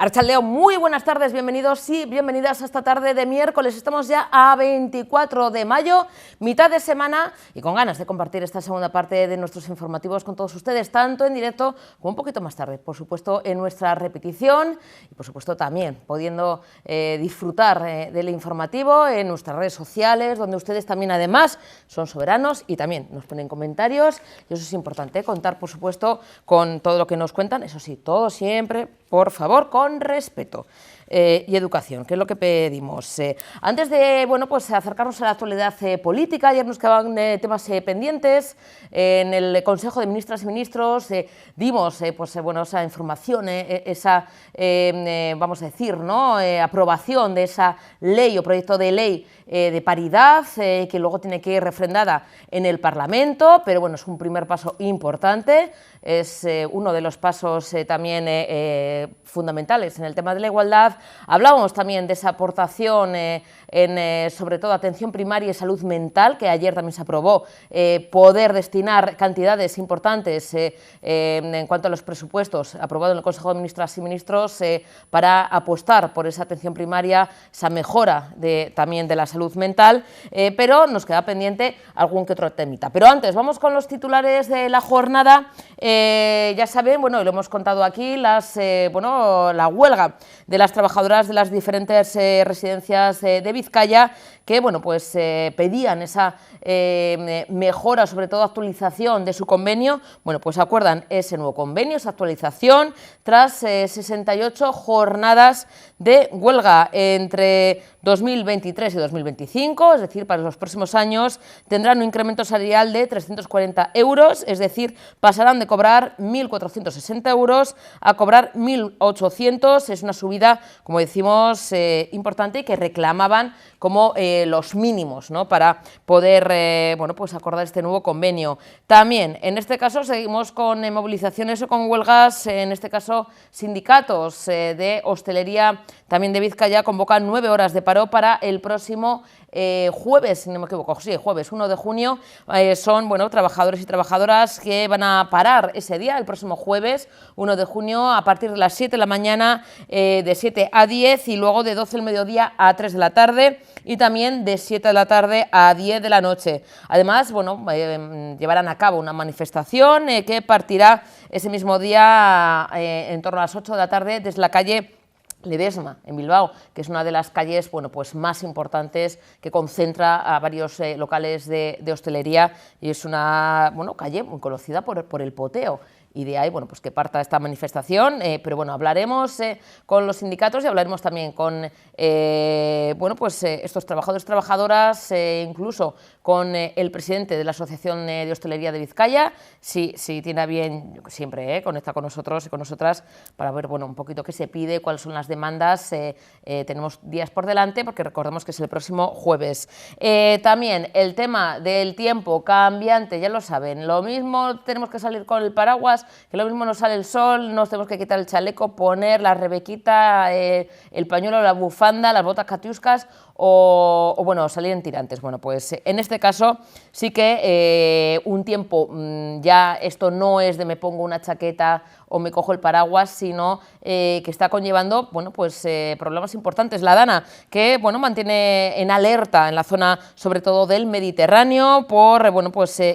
Arratsaldeon, muy buenas tardes, bienvenidos y bienvenidas a esta tarde de miércoles. Estamos ya a 24 de mayo, mitad de semana, y con ganas de compartir esta segunda parte de nuestros informativos con todos ustedes, tanto en directo como un poquito más tarde, por supuesto en nuestra repetición y por supuesto también pudiendo disfrutar del informativo en nuestras redes sociales, donde ustedes también además son soberanos y también nos ponen comentarios, y eso es importante, contar por supuesto con todo lo que nos cuentan, eso sí, todo siempre, por favor, con respeto y educación, que es lo que pedimos. Antes de pues acercarnos a la actualidad política, ayer nos quedaban temas pendientes. En el Consejo de Ministras y Ministros dimos esa información, esa, vamos a decir, aprobación de esa ley o proyecto de ley de paridad, que luego tiene que ir refrendada en el Parlamento, pero bueno, es un primer paso importante, es uno de los pasos también fundamentales en el tema de la igualdad. Hablábamos también de esa aportación en sobre todo atención primaria y salud mental, que ayer también se aprobó, poder destinar cantidades importantes en cuanto a los presupuestos aprobados en el Consejo de Ministras y Ministros para apostar por esa atención primaria, esa mejora también de la salud mental, pero nos queda pendiente algún que otro temita. Pero antes, vamos con los titulares de la jornada. Ya saben, y lo hemos contado aquí, la huelga de las trabajadoras de las diferentes residencias de Vizcaya, que pedían esa mejora, sobre todo actualización de su convenio. Pues acuerdan ese nuevo convenio, esa actualización, tras 68 jornadas de huelga entre 2023 y 2025, es decir, para los próximos años tendrán un incremento salarial de 340 euros, es decir, pasarán de cobrar 1.460 euros a cobrar 1.800, es una subida, como decimos, importante, y que reclamaban como los mínimos, para poder acordar este nuevo convenio. También, en este caso, seguimos con movilizaciones o con huelgas, en este caso sindicatos de hostelería también de Vizcaya convocan 9 horas de paro para el próximo jueves, si no me equivoco, sí, jueves 1 de junio, son trabajadores y trabajadoras que van a parar ese día, el próximo jueves 1 de junio, a partir de las 7 de la mañana, de 7 a 10, y luego de 12 del mediodía a 3 de la tarde, y también de 7 de la tarde a 10 de la noche. Además, llevarán a cabo una manifestación que partirá ese mismo día en torno a las 8 de la tarde desde la calle Ledesma, en Bilbao, que es una de las calles más importantes, que concentra a varios locales de hostelería, y es una calle muy conocida por el poteo. Y de ahí, que parta esta manifestación, pero hablaremos con los sindicatos y hablaremos también con estos trabajadores y trabajadoras, incluso con el presidente de la Asociación de Hostelería de Vizcaya, si tiene a bien, siempre conecta con nosotros y con nosotras para ver un poquito qué se pide, cuáles son las demandas. Tenemos días por delante, porque recordemos que es el próximo jueves. También el tema del tiempo cambiante, ya lo saben, lo mismo tenemos que salir con el paraguas, que lo mismo nos sale el sol, nos tenemos que quitar el chaleco, poner la rebequita, el pañuelo, la bufanda, las botas catiuscas o salir en tirantes. En este caso sí que un tiempo, ya esto no es de me pongo una chaqueta o me cojo el paraguas, sino que está conllevando problemas importantes. La DANA, que mantiene en alerta en la zona, sobre todo del Mediterráneo, por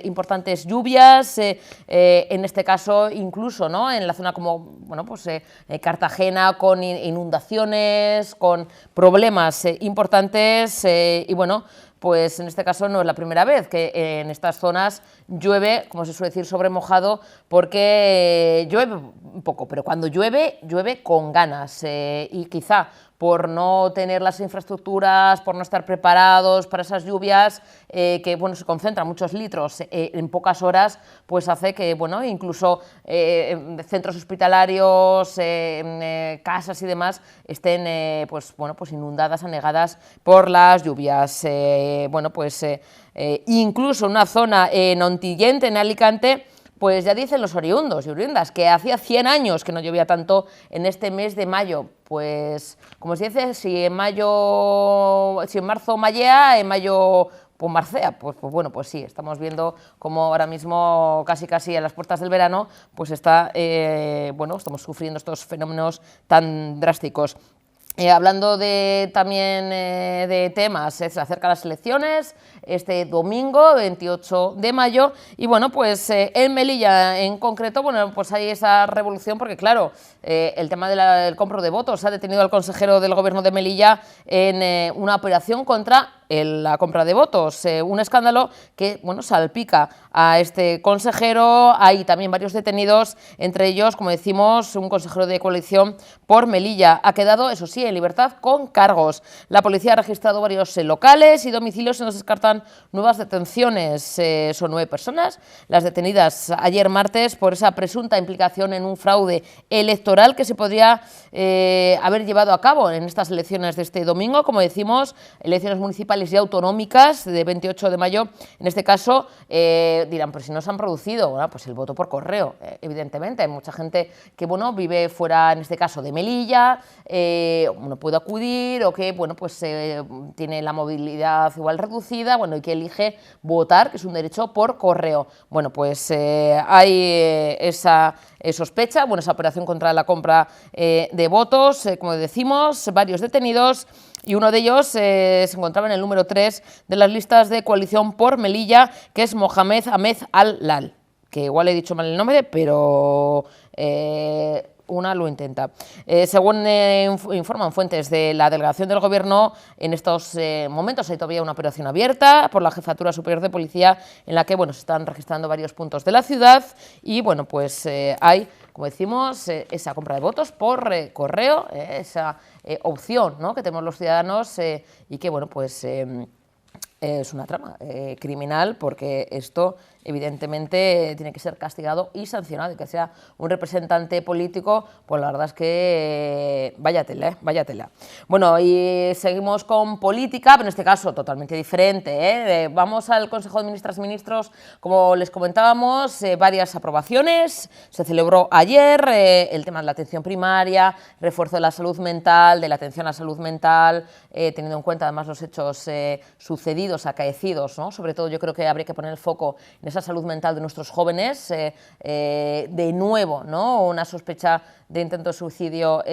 importantes lluvias, en este caso incluso en la zona como Cartagena, con inundaciones, con problemas importantes, y en este caso no es la primera vez que en estas zonas llueve, como se suele decir, sobre mojado, porque llueve un poco, pero cuando llueve, llueve con ganas, y quizá por no tener las infraestructuras, por no estar preparados para esas lluvias, que se concentran muchos litros en pocas horas, hace que incluso centros hospitalarios, casas y demás estén inundadas, anegadas por las lluvias. Incluso una zona en Ontillente, en Alicante, ya dicen los oriundos y oriundas que hacía 100 años que no llovía tanto en este mes de mayo. Como se dice, si en marzo mallea, en mayo Pombarcea, pues bueno, pues sí, estamos viendo como ahora mismo casi a las puertas del verano, pues bueno, estamos sufriendo estos fenómenos tan drásticos. Hablando también de temas, se acercan las elecciones este domingo, 28 de mayo, y bueno, pues en Melilla en concreto, bueno, pues hay esa revolución porque claro, el tema del compro de votos ha detenido al consejero del gobierno de Melilla en una operación contra la compra de votos, un escándalo que, bueno, salpica a este consejero. Hay también varios detenidos, entre ellos, como decimos, un consejero de coalición por Melilla. Ha quedado, eso sí, en libertad con cargos. La policía ha registrado varios locales y domicilios y nos descartan nuevas detenciones. Son 9 personas las detenidas ayer martes por esa presunta implicación en un fraude electoral que se podría haber llevado a cabo en estas elecciones de este domingo, como decimos, elecciones municipales y autonómicas de 28 de mayo. En este caso, dirán, pues si no se han producido, bueno, pues el voto por correo, evidentemente. Hay mucha gente que, bueno, vive fuera, en este caso, de Melilla, no puede acudir o que, bueno, pues tiene la movilidad igual reducida, bueno, y que elige votar, que es un derecho por correo. Bueno, pues hay esa sospecha, bueno, esa operación contra la compra de votos, como decimos, varios detenidos, y uno de ellos se encontraba en el número 3 de las listas de coalición por Melilla, que es Mohamed Ahmed Al-Lal, que igual he dicho mal el nombre, pero una lo intenta. Según informan fuentes de la delegación del Gobierno, en estos momentos hay todavía una operación abierta por la Jefatura Superior de Policía en la que, bueno, se están registrando varios puntos de la ciudad y, bueno, pues hay, como decimos, esa compra de votos por correo, esa opción, ¿no?, que tenemos los ciudadanos y que, bueno, pues es una trama criminal, porque esto evidentemente tiene que ser castigado y sancionado, y que sea un representante político, pues la verdad es que vaya tela, vaya tela. Bueno, y seguimos con política, pero en este caso totalmente diferente, Vamos al Consejo de Ministras y Ministros, como les comentábamos, varias aprobaciones, se celebró ayer el tema de la atención primaria, refuerzo de la salud mental, de la atención a la salud mental, teniendo en cuenta además los hechos sucedidos, acaecidos, ¿no? Sobre todo yo creo que habría que poner el foco en esa salud mental de nuestros jóvenes. De nuevo, ¿no?, una sospecha de intento de suicidio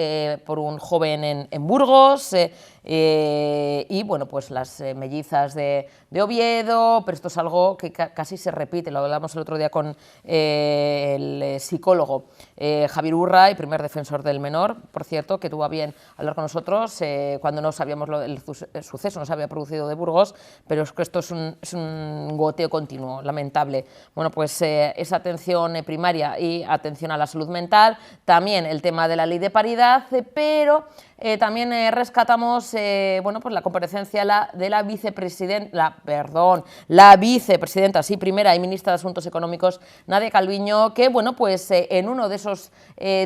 por un joven en Burgos, y bueno, pues las mellizas de Oviedo, pero esto es algo que casi se repite, lo hablamos el otro día con el psicólogo Javier Urra, el primer defensor del menor, por cierto, que tuvo a bien hablar con nosotros cuando no sabíamos el suceso, no se había producido de Burgos, pero es que esto es un goteo continuo, lamentable. Bueno, pues esa atención primaria y atención a la salud mental, también el tema de la ley de paridad, pero también rescatamos bueno, pues la comparecencia de la vicepresidenta, sí, primera y ministra de Asuntos Económicos, Nadia Calviño, que, bueno, pues en uno de esos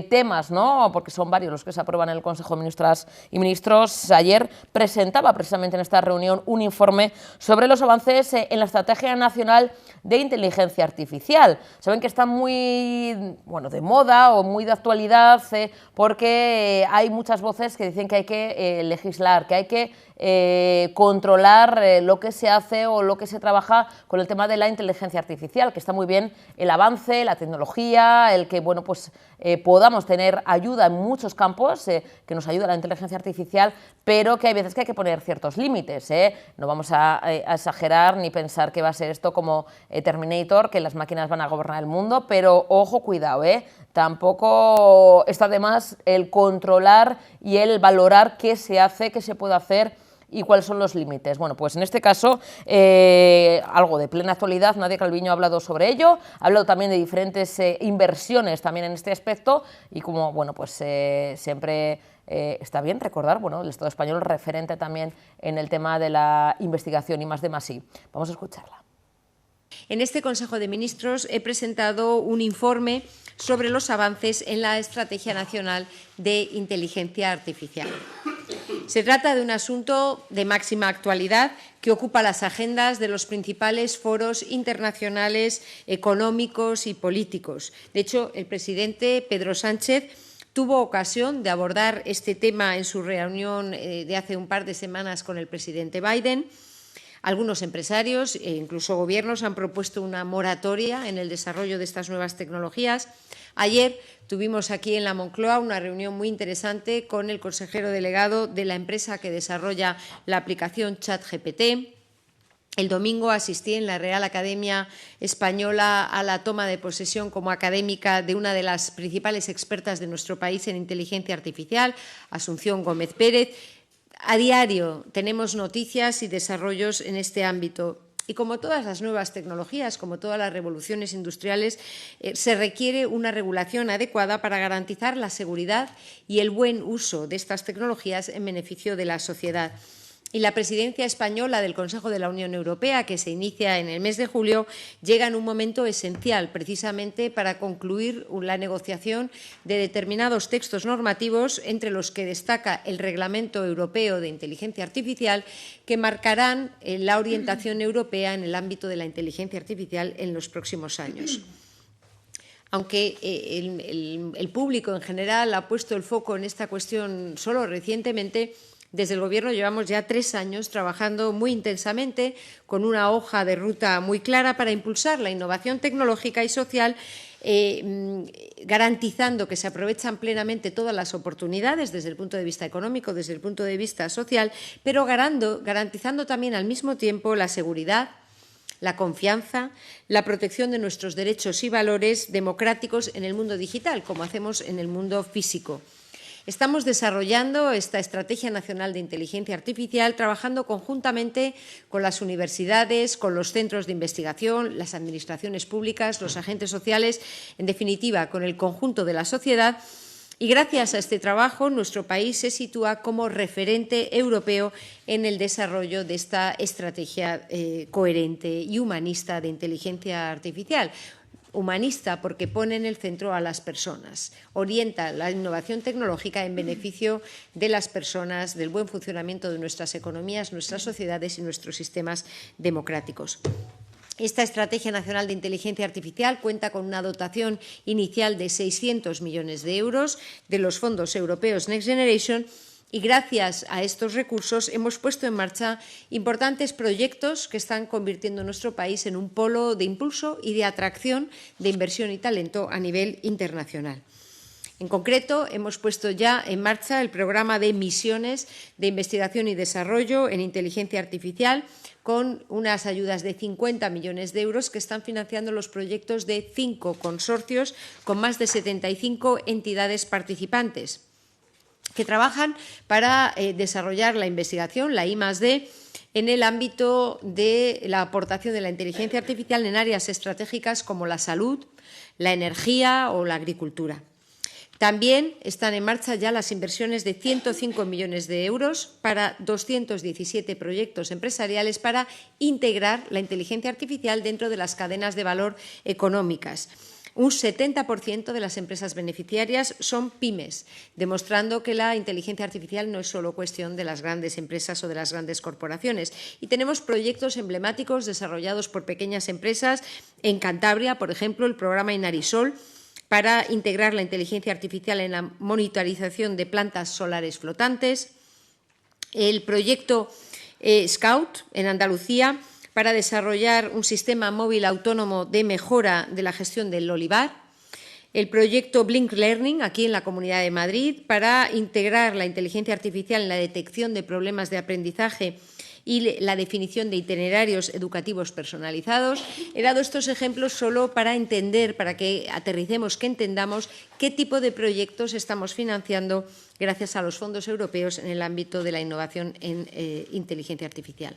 temas, ¿no?, porque son varios los que se aprueban en el Consejo de Ministras y Ministros, ayer presentaba precisamente en esta reunión un informe sobre los avances en la Estrategia Nacional de Inteligencia Artificial. Saben que está muy, bueno, de moda o muy de actualidad, porque hay muchas voces que dicen que hay que legislar, que hay que controlar lo que se hace o lo que se trabaja con el tema de la inteligencia artificial, que está muy bien el avance, la tecnología, el que, bueno, pues podamos tener ayuda en muchos campos, que nos ayuda la inteligencia artificial, pero que hay veces que hay que poner ciertos límites, No vamos a exagerar ni pensar que va a ser esto como Terminator, que las máquinas van a gobernar el mundo, pero ojo, cuidado, tampoco está de más el controlar y el valorar qué se hace, qué se puede hacer y cuáles son los límites. Bueno, pues en este caso, algo de plena actualidad, Nadia Calviño ha hablado sobre ello, ha hablado también de diferentes inversiones también en este aspecto, y como, bueno, pues siempre está bien recordar, bueno, el Estado español referente también en el tema de la investigación y más de más. Vamos a escucharla. En este Consejo de Ministros he presentado un informe sobre los avances en la Estrategia Nacional de Inteligencia Artificial. Se trata de un asunto de máxima actualidad que ocupa las agendas de los principales foros internacionales, económicos y políticos. De hecho, el presidente Pedro Sánchez tuvo ocasión de abordar este tema en su reunión de hace un par de semanas con el presidente Biden. Algunos empresarios e incluso gobiernos han propuesto una moratoria en el desarrollo de estas nuevas tecnologías. Ayer tuvimos aquí en la Moncloa una reunión muy interesante con el consejero delegado de la empresa que desarrolla la aplicación ChatGPT. El domingo asistí en la Real Academia Española a la toma de posesión como académica de una de las principales expertas de nuestro país en inteligencia artificial, Asunción Gómez Pérez. A diario tenemos noticias y desarrollos en este ámbito. Y como todas las nuevas tecnologías, como todas las revoluciones industriales, se requiere una regulación adecuada para garantizar la seguridad y el buen uso de estas tecnologías en beneficio de la sociedad. Y la presidencia española del Consejo de la Unión Europea, que se inicia en el mes de julio, llega en un momento esencial, precisamente para concluir la negociación de determinados textos normativos, entre los que destaca el Reglamento Europeo de Inteligencia Artificial, que marcarán la orientación europea en el ámbito de la inteligencia artificial en los próximos años. Aunque el público en general ha puesto el foco en esta cuestión solo recientemente, desde el Gobierno llevamos ya 3 años trabajando muy intensamente con una hoja de ruta muy clara para impulsar la innovación tecnológica y social, garantizando que se aprovechan plenamente todas las oportunidades desde el punto de vista económico, desde el punto de vista social, pero garantizando también al mismo tiempo la seguridad, la confianza, la protección de nuestros derechos y valores democráticos en el mundo digital, como hacemos en el mundo físico. Estamos desarrollando esta Estrategia Nacional de Inteligencia Artificial trabajando conjuntamente con las universidades, con los centros de investigación, las administraciones públicas, los agentes sociales, en definitiva, con el conjunto de la sociedad. Y gracias a este trabajo, nuestro país se sitúa como referente europeo en el desarrollo de esta estrategia coherente y humanista de inteligencia artificial. Humanista porque pone en el centro a las personas, orienta la innovación tecnológica en beneficio de las personas, del buen funcionamiento de nuestras economías, nuestras sociedades y nuestros sistemas democráticos. Esta Estrategia Nacional de Inteligencia Artificial cuenta con una dotación inicial de 600 millones de euros de los fondos europeos Next Generation. Y gracias a estos recursos hemos puesto en marcha importantes proyectos que están convirtiendo a nuestro país en un polo de impulso y de atracción de inversión y talento a nivel internacional. En concreto, hemos puesto ya en marcha el programa de misiones de investigación y desarrollo en inteligencia artificial, con unas ayudas de 50 millones de euros que están financiando los proyectos de 5 consorcios con más de 75 entidades participantes, que trabajan para desarrollar la investigación, la I+D, en el ámbito de la aportación de la inteligencia artificial en áreas estratégicas como la salud, la energía o la agricultura. También están en marcha ya las inversiones de 105 millones de euros para 217 proyectos empresariales para integrar la inteligencia artificial dentro de las cadenas de valor económicas. Un 70% de las empresas beneficiarias son pymes, demostrando que la inteligencia artificial no es solo cuestión de las grandes empresas o de las grandes corporaciones. Y tenemos proyectos emblemáticos desarrollados por pequeñas empresas. En Cantabria, por ejemplo, el programa Inarisol, para integrar la inteligencia artificial en la monitorización de plantas solares flotantes. El proyecto Scout, en Andalucía, para desarrollar un sistema móvil autónomo de mejora de la gestión del olivar. El proyecto Blink Learning, aquí en la Comunidad de Madrid, para integrar la inteligencia artificial en la detección de problemas de aprendizaje y la definición de itinerarios educativos personalizados. He dado estos ejemplos solo para entender, para que aterricemos, que entendamos qué tipo de proyectos estamos financiando gracias a los fondos europeos en el ámbito de la innovación en inteligencia artificial.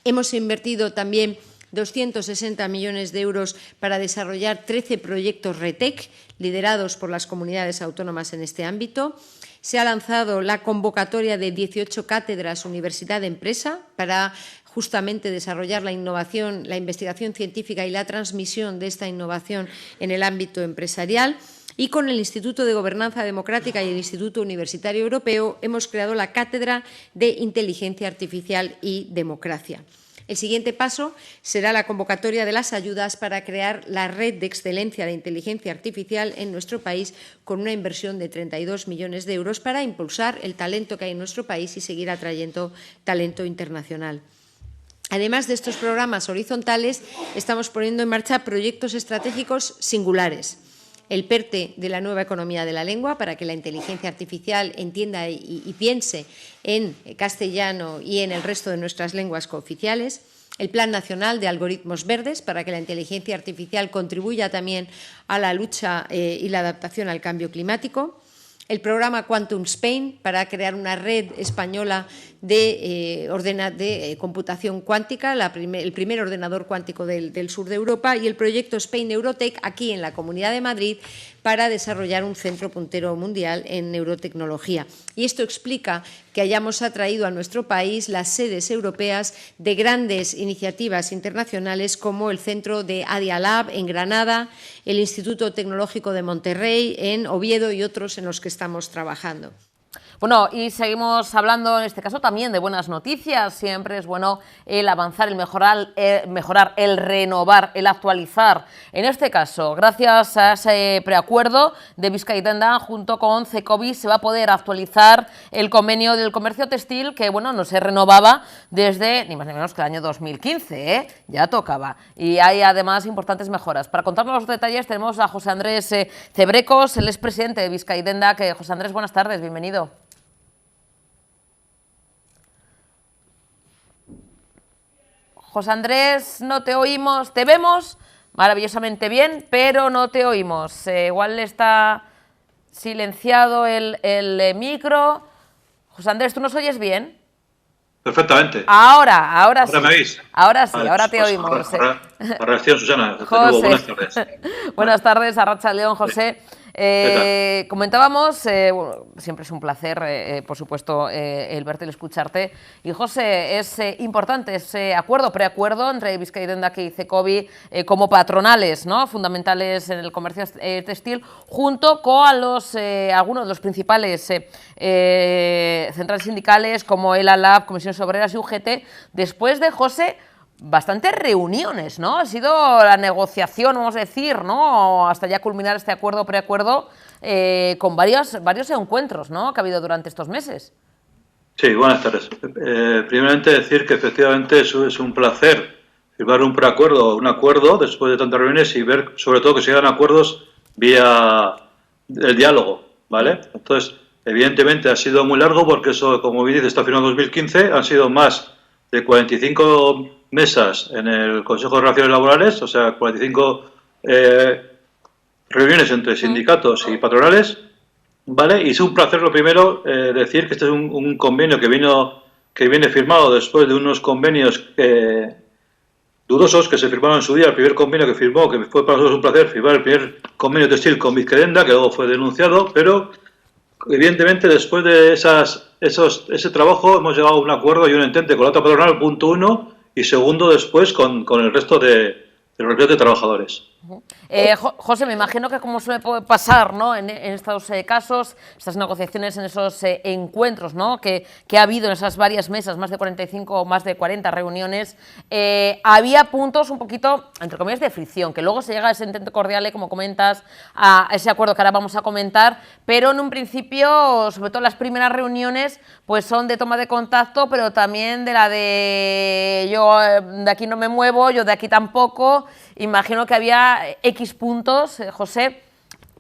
Hemos invertido también 260 millones de euros para desarrollar 13 proyectos RETEC, liderados por las comunidades autónomas en este ámbito. Se ha lanzado la convocatoria de 18 cátedras Universidad-Empresa para justamente desarrollar la innovación, la investigación científica y la transmisión de esta innovación en el ámbito empresarial. Y con el Instituto de Gobernanza Democrática y el Instituto Universitario Europeo hemos creado la Cátedra de Inteligencia Artificial y Democracia. El siguiente paso será la convocatoria de las ayudas para crear la red de excelencia de inteligencia artificial en nuestro país, con una inversión de 32 millones de euros para impulsar el talento que hay en nuestro país y seguir atrayendo talento internacional. Además de estos programas horizontales, estamos poniendo en marcha proyectos estratégicos singulares. El PERTE de la nueva economía de la lengua, para que la inteligencia artificial entienda y piense en castellano y en el resto de nuestras lenguas cooficiales. El Plan Nacional de Algoritmos Verdes, para que la inteligencia artificial contribuya también a la lucha y la adaptación al cambio climático. El programa Quantum Spain, para crear una red española de computación cuántica, el primer ordenador cuántico del sur de Europa, y el proyecto Spain Neurotech, aquí en la Comunidad de Madrid, para desarrollar un centro puntero mundial en neurotecnología. Y esto explica que hayamos atraído a nuestro país las sedes europeas de grandes iniciativas internacionales como el Centro de Adia Lab en Granada, el Instituto Tecnológico de Monterrey en Oviedo y otros en los que estamos trabajando. Bueno, y seguimos hablando en este caso también de buenas noticias. Siempre es bueno el avanzar, el mejorar, el renovar, el actualizar. En este caso, gracias a ese preacuerdo de Vizcaya y Denda, junto con Cecovi, se va a poder actualizar el convenio del comercio textil que, bueno, no se renovaba desde ni más ni menos que el año 2015, ¿eh? Ya tocaba. Y hay además importantes mejoras. Para contarnos los detalles tenemos a José Andrés Cebrecos, el expresidente de Vizcaya y Denda. José Andrés, buenas tardes, bienvenido. José Andrés, no te oímos, te vemos maravillosamente bien, pero no te oímos. Igual está silenciado el micro. José Andrés, ¿tú nos oyes bien? Perfectamente. Ahora sí. ¿Ahora me oís? Ahora sí, vale, ahora te pues, oímos. La reacción, Susana. José. Buenas tardes. Buenas tardes, Arratsaldeon, José. Comentábamos, siempre es un placer, por supuesto, el verte y el escucharte. Y José, es importante ese preacuerdo entre Vizcaya y Denda y Cecovi como patronales, ¿no?, fundamentales en el comercio textil, junto con algunos de los principales centrales sindicales como el ALAB, Comisiones Obreras y UGT, después de, José, bastantes reuniones, ¿no? Ha sido la negociación, vamos a decir, ¿no?, hasta ya culminar este preacuerdo, con varios encuentros, ¿no?, que ha habido durante estos meses. Sí, buenas tardes. Primeramente decir que efectivamente es un placer firmar un acuerdo después de tantas reuniones y ver sobre todo que se llegan a acuerdos vía el diálogo, ¿vale? Entonces, evidentemente ha sido muy largo porque eso, como bien dice, está firmado en 2015, han sido más de 45 mesas en el Consejo de Relaciones Laborales, o sea, 45 reuniones entre sindicatos y patronales, ¿vale? Y es un placer, lo primero, decir que este es un convenio que viene firmado después de unos convenios dudosos que se firmaron en su día. El primer convenio que firmó, que fue para nosotros un placer, firmar el primer convenio textil con Vizcaya y Denda, que luego fue denunciado, pero evidentemente después de ese trabajo hemos llegado a un acuerdo y un entente con la otra patronal, punto uno, y segundo después con el resto de los de trabajadores. José, me imagino que como suele pasar, ¿no?, en estos casos, estas negociaciones, en esos encuentros, ¿no?, que ha habido en esas varias mesas, más de 45 o más de 40 reuniones, había puntos un poquito, entre comillas, de fricción, que luego se llega a ese entente cordial, como comentas, a ese acuerdo que ahora vamos a comentar, pero en un principio, sobre todo las primeras reuniones, pues son de toma de contacto, pero también de la de yo de aquí no me muevo, yo de aquí tampoco. Imagino que había X puntos, José,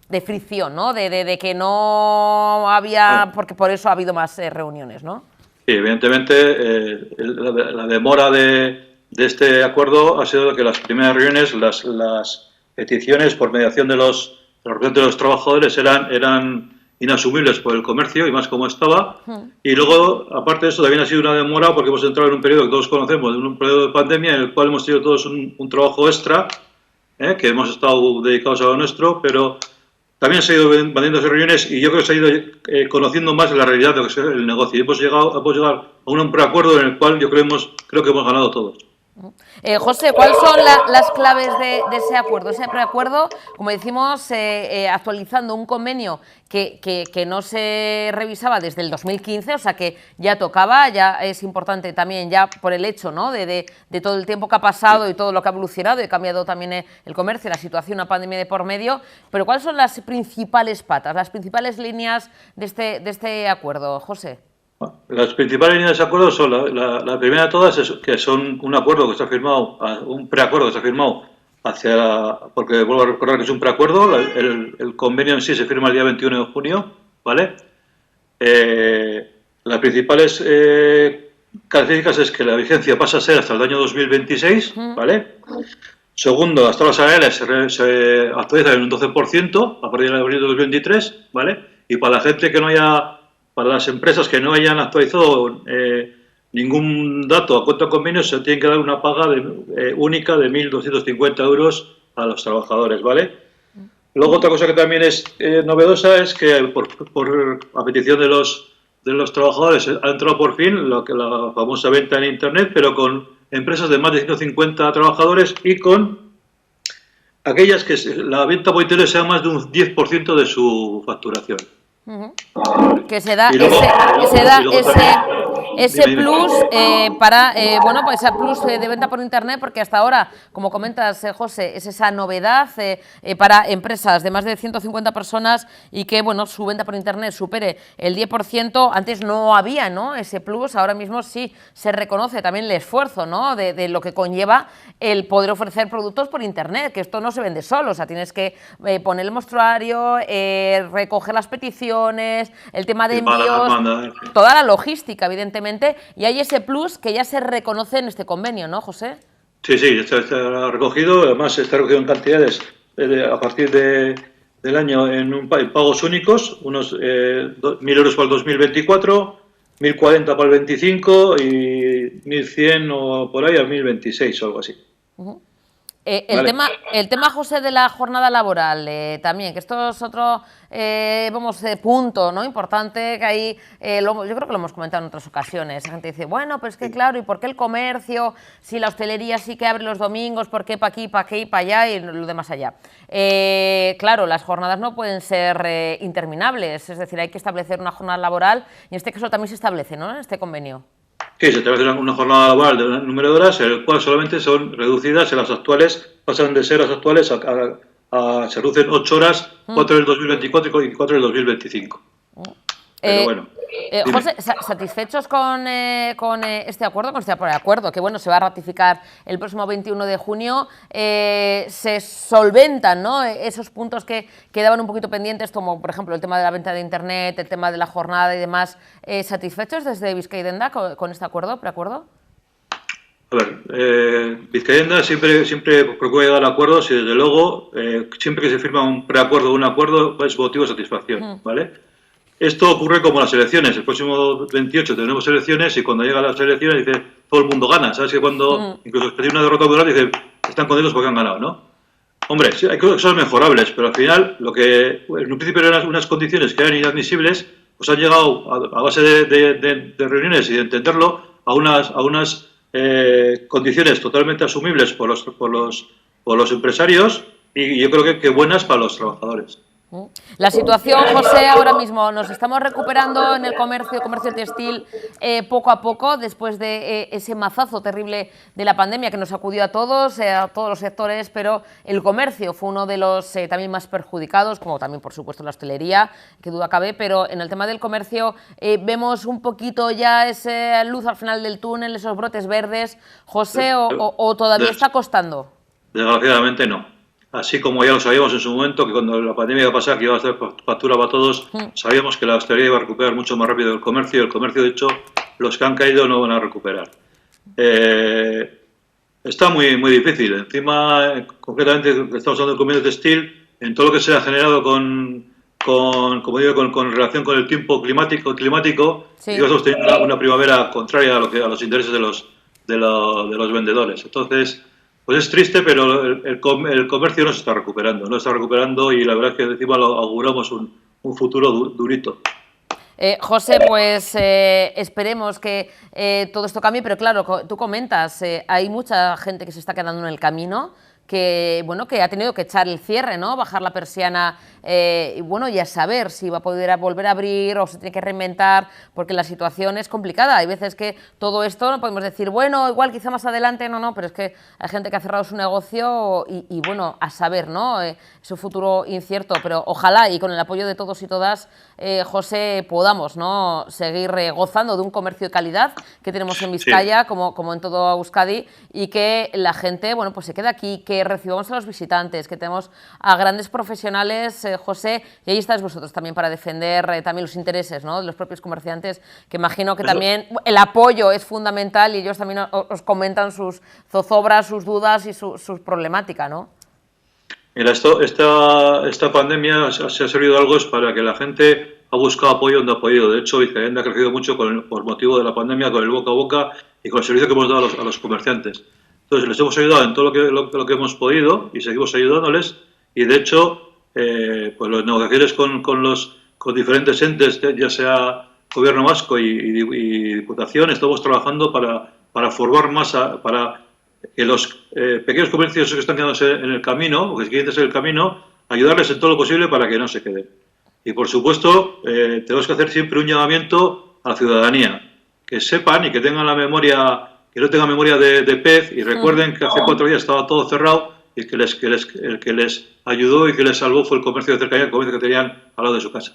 de fricción, ¿no?, de que no había, porque por eso ha habido más reuniones, ¿no? Sí, evidentemente la demora de este acuerdo ha sido que las primeras reuniones, las peticiones por mediación de los representantes de los trabajadores eran inasumibles por el comercio y más como estaba. Y luego, aparte de eso, también ha sido una demora porque hemos entrado en un periodo que todos conocemos, en un periodo de pandemia en el cual hemos tenido todos un trabajo extra, que hemos estado dedicados a lo nuestro, pero también se ha ido manteniendo esas reuniones y yo creo que se ha ido conociendo más la realidad de lo que es el negocio. Y hemos llegado a un preacuerdo en el cual yo creo que hemos ganado todos. José, ¿cuáles son las claves de ese acuerdo? Ese preacuerdo, como decimos, actualizando un convenio que no se revisaba desde el 2015, o sea que ya tocaba, ya es importante también ya por el hecho, ¿no?, de todo el tiempo que ha pasado y todo lo que ha evolucionado y ha cambiado también el comercio, la situación, una pandemia de por medio, pero ¿cuáles son las principales patas, las principales líneas de este acuerdo, José? Las principales líneas de acuerdo son la primera de todas, es que son un acuerdo que está firmado, un preacuerdo que está firmado porque vuelvo a recordar que es un preacuerdo, el convenio en sí se firma el día 21 de junio, ¿vale? Las principales características es que la vigencia pasa a ser hasta el año 2026, ¿vale? Segundo, las tablas salariales se actualizan en un 12% a partir de abril de 2023, ¿vale? Y para la gente que no haya, para las empresas que no hayan actualizado ningún dato a cuenta de convenios, se tiene que dar una paga única de 1.250 euros a los trabajadores, ¿vale? Luego otra cosa que también es novedosa es que a petición de los trabajadores ha entrado por fin la famosa venta en Internet, pero con empresas de más de 150 trabajadores y con aquellas que la venta por Internet sea más de un 10% de su facturación. Que se da ese Dime. plus para, bueno, pues ese plus de venta por Internet, porque hasta ahora, como comentas, José, es esa novedad para empresas de más de 150 personas y que, bueno, su venta por Internet supere el 10%. Antes no había, ¿no?, ese plus, ahora mismo sí se reconoce también el esfuerzo, ¿no?, de lo que conlleva el poder ofrecer productos por Internet, que esto no se vende solo, o sea, tienes que poner el mostruario, recoger las peticiones, el tema de envíos, toda la logística, evidentemente, y hay ese plus que ya se reconoce en este convenio, ¿no, José? Sí, está recogido, además está recogido en cantidades a partir del año en pagos únicos, unos 1.000 euros para el 2024, 1.040 para el 25 y 1.100 o por ahí a 1.026 o algo así. El tema, José, de la jornada laboral también, que esto es otro punto, ¿no?, importante, que ahí yo creo que lo hemos comentado en otras ocasiones. La gente dice, bueno, pues que claro, ¿y por qué el comercio? Si la hostelería sí que abre los domingos, ¿por qué para aquí, para aquí, para allá y lo demás allá? Claro, las jornadas no pueden ser interminables, es decir, hay que establecer una jornada laboral y en este caso también se establece, ¿no?, en este convenio. Sí, se establece una jornada laboral de un número de horas, el cual solamente son reducidas en las actuales, pasan de ser las actuales se reducen 8 horas, 4 del 2024 y 4 del 2025. Pero bueno. José, ¿satisfechos con este acuerdo, con este acuerdo, que bueno, se va a ratificar el próximo 21 de junio? Se solventan, ¿no?, esos puntos que quedaban un poquito pendientes, como por ejemplo el tema de la venta de Internet, el tema de la jornada y demás. ¿Satisfechos desde Bizkaidenda con este acuerdo, preacuerdo? A ver, Bizkaidenda siempre procura llegar a acuerdos y desde luego siempre que se firma un preacuerdo o un acuerdo es motivo de satisfacción, ¿vale? Esto ocurre como las elecciones. El próximo 28 tenemos elecciones y cuando llegan las elecciones dice todo el mundo gana. ¿Sabes? Que cuando incluso que tiene una derrota popular dice están contentos porque han ganado, ¿no? Hombre, sí, hay cosas mejorables, pero al final lo que en un principio eran unas condiciones que eran inadmisibles, pues han llegado a base de reuniones y de entenderlo a unas condiciones totalmente asumibles por los empresarios y yo creo que buenas para los trabajadores. La situación, José, ahora mismo nos estamos recuperando en el comercio textil poco a poco después de ese mazazo terrible de la pandemia que nos sacudió a todos los sectores, pero el comercio fue uno de los también más perjudicados, como también por supuesto la hostelería, que duda cabe, pero en el tema del comercio vemos un poquito ya esa luz al final del túnel, esos brotes verdes, José, o todavía está costando. Desgraciadamente no. Así como ya lo sabíamos en su momento, que cuando la pandemia iba a pasar, que iba a hacer factura para todos, sabíamos que la hostelería iba a recuperar mucho más rápido el comercio, y el comercio, de hecho, los que han caído no van a recuperar. Está muy difícil. Encima, concretamente, estamos hablando del comercio textil, en todo lo que se ha generado con relación con el tiempo climático, sí, y estamos teniendo una primavera contraria a los intereses de los vendedores. Entonces, pues es triste, pero el comercio no se está recuperando y la verdad es que encima lo auguramos un futuro durito. José, pues esperemos que todo esto cambie, pero claro, tú comentas, hay mucha gente que se está quedando en el camino, bueno, que ha tenido que echar el cierre, ¿no? Bajar la persiana y bueno, y a saber si va a poder volver a abrir o se tiene que reinventar, porque la situación es complicada. Hay veces que todo esto no podemos decir, bueno, igual quizá más adelante, no, pero es que hay gente que ha cerrado su negocio y bueno, a saber, ¿no? Su futuro incierto, pero ojalá y con el apoyo de todos y todas, José, podamos, ¿no? Seguir gozando de un comercio de calidad que tenemos en Vizcaya, como en todo Euskadi, y que la gente, bueno, pues se quede aquí, que recibamos a los visitantes, que tenemos a grandes profesionales, José, y ahí estáis vosotros también para defender también los intereses, ¿no? De los propios comerciantes, que imagino que también el apoyo es fundamental y ellos también os comentan sus zozobras, sus dudas y su problemática, ¿no? Mira, esta pandemia se ha servido algo es para que la gente ha buscado apoyo donde ha podido. De hecho, Vizcaya ha crecido mucho por motivo de la pandemia, con el boca a boca y con el servicio que hemos dado a los comerciantes. Entonces, les hemos ayudado en todo lo que hemos podido y seguimos ayudándoles. Y, de hecho, pues las negociaciones con diferentes entes, ya sea Gobierno vasco y Diputación, estamos trabajando para formar más, para que los pequeños comercios que están quedándose en el camino, o que quieren hacer el camino, ayudarles en todo lo posible para que no se queden. Y, por supuesto, tenemos que hacer siempre un llamamiento a la ciudadanía, que sepan y que tengan la memoria, que no tengan memoria de pez, y recuerden que hace 4 días estaba todo cerrado y el que les ayudó y que les salvó fue el comercio de cercanía, el comercio que tenían al lado de su casa.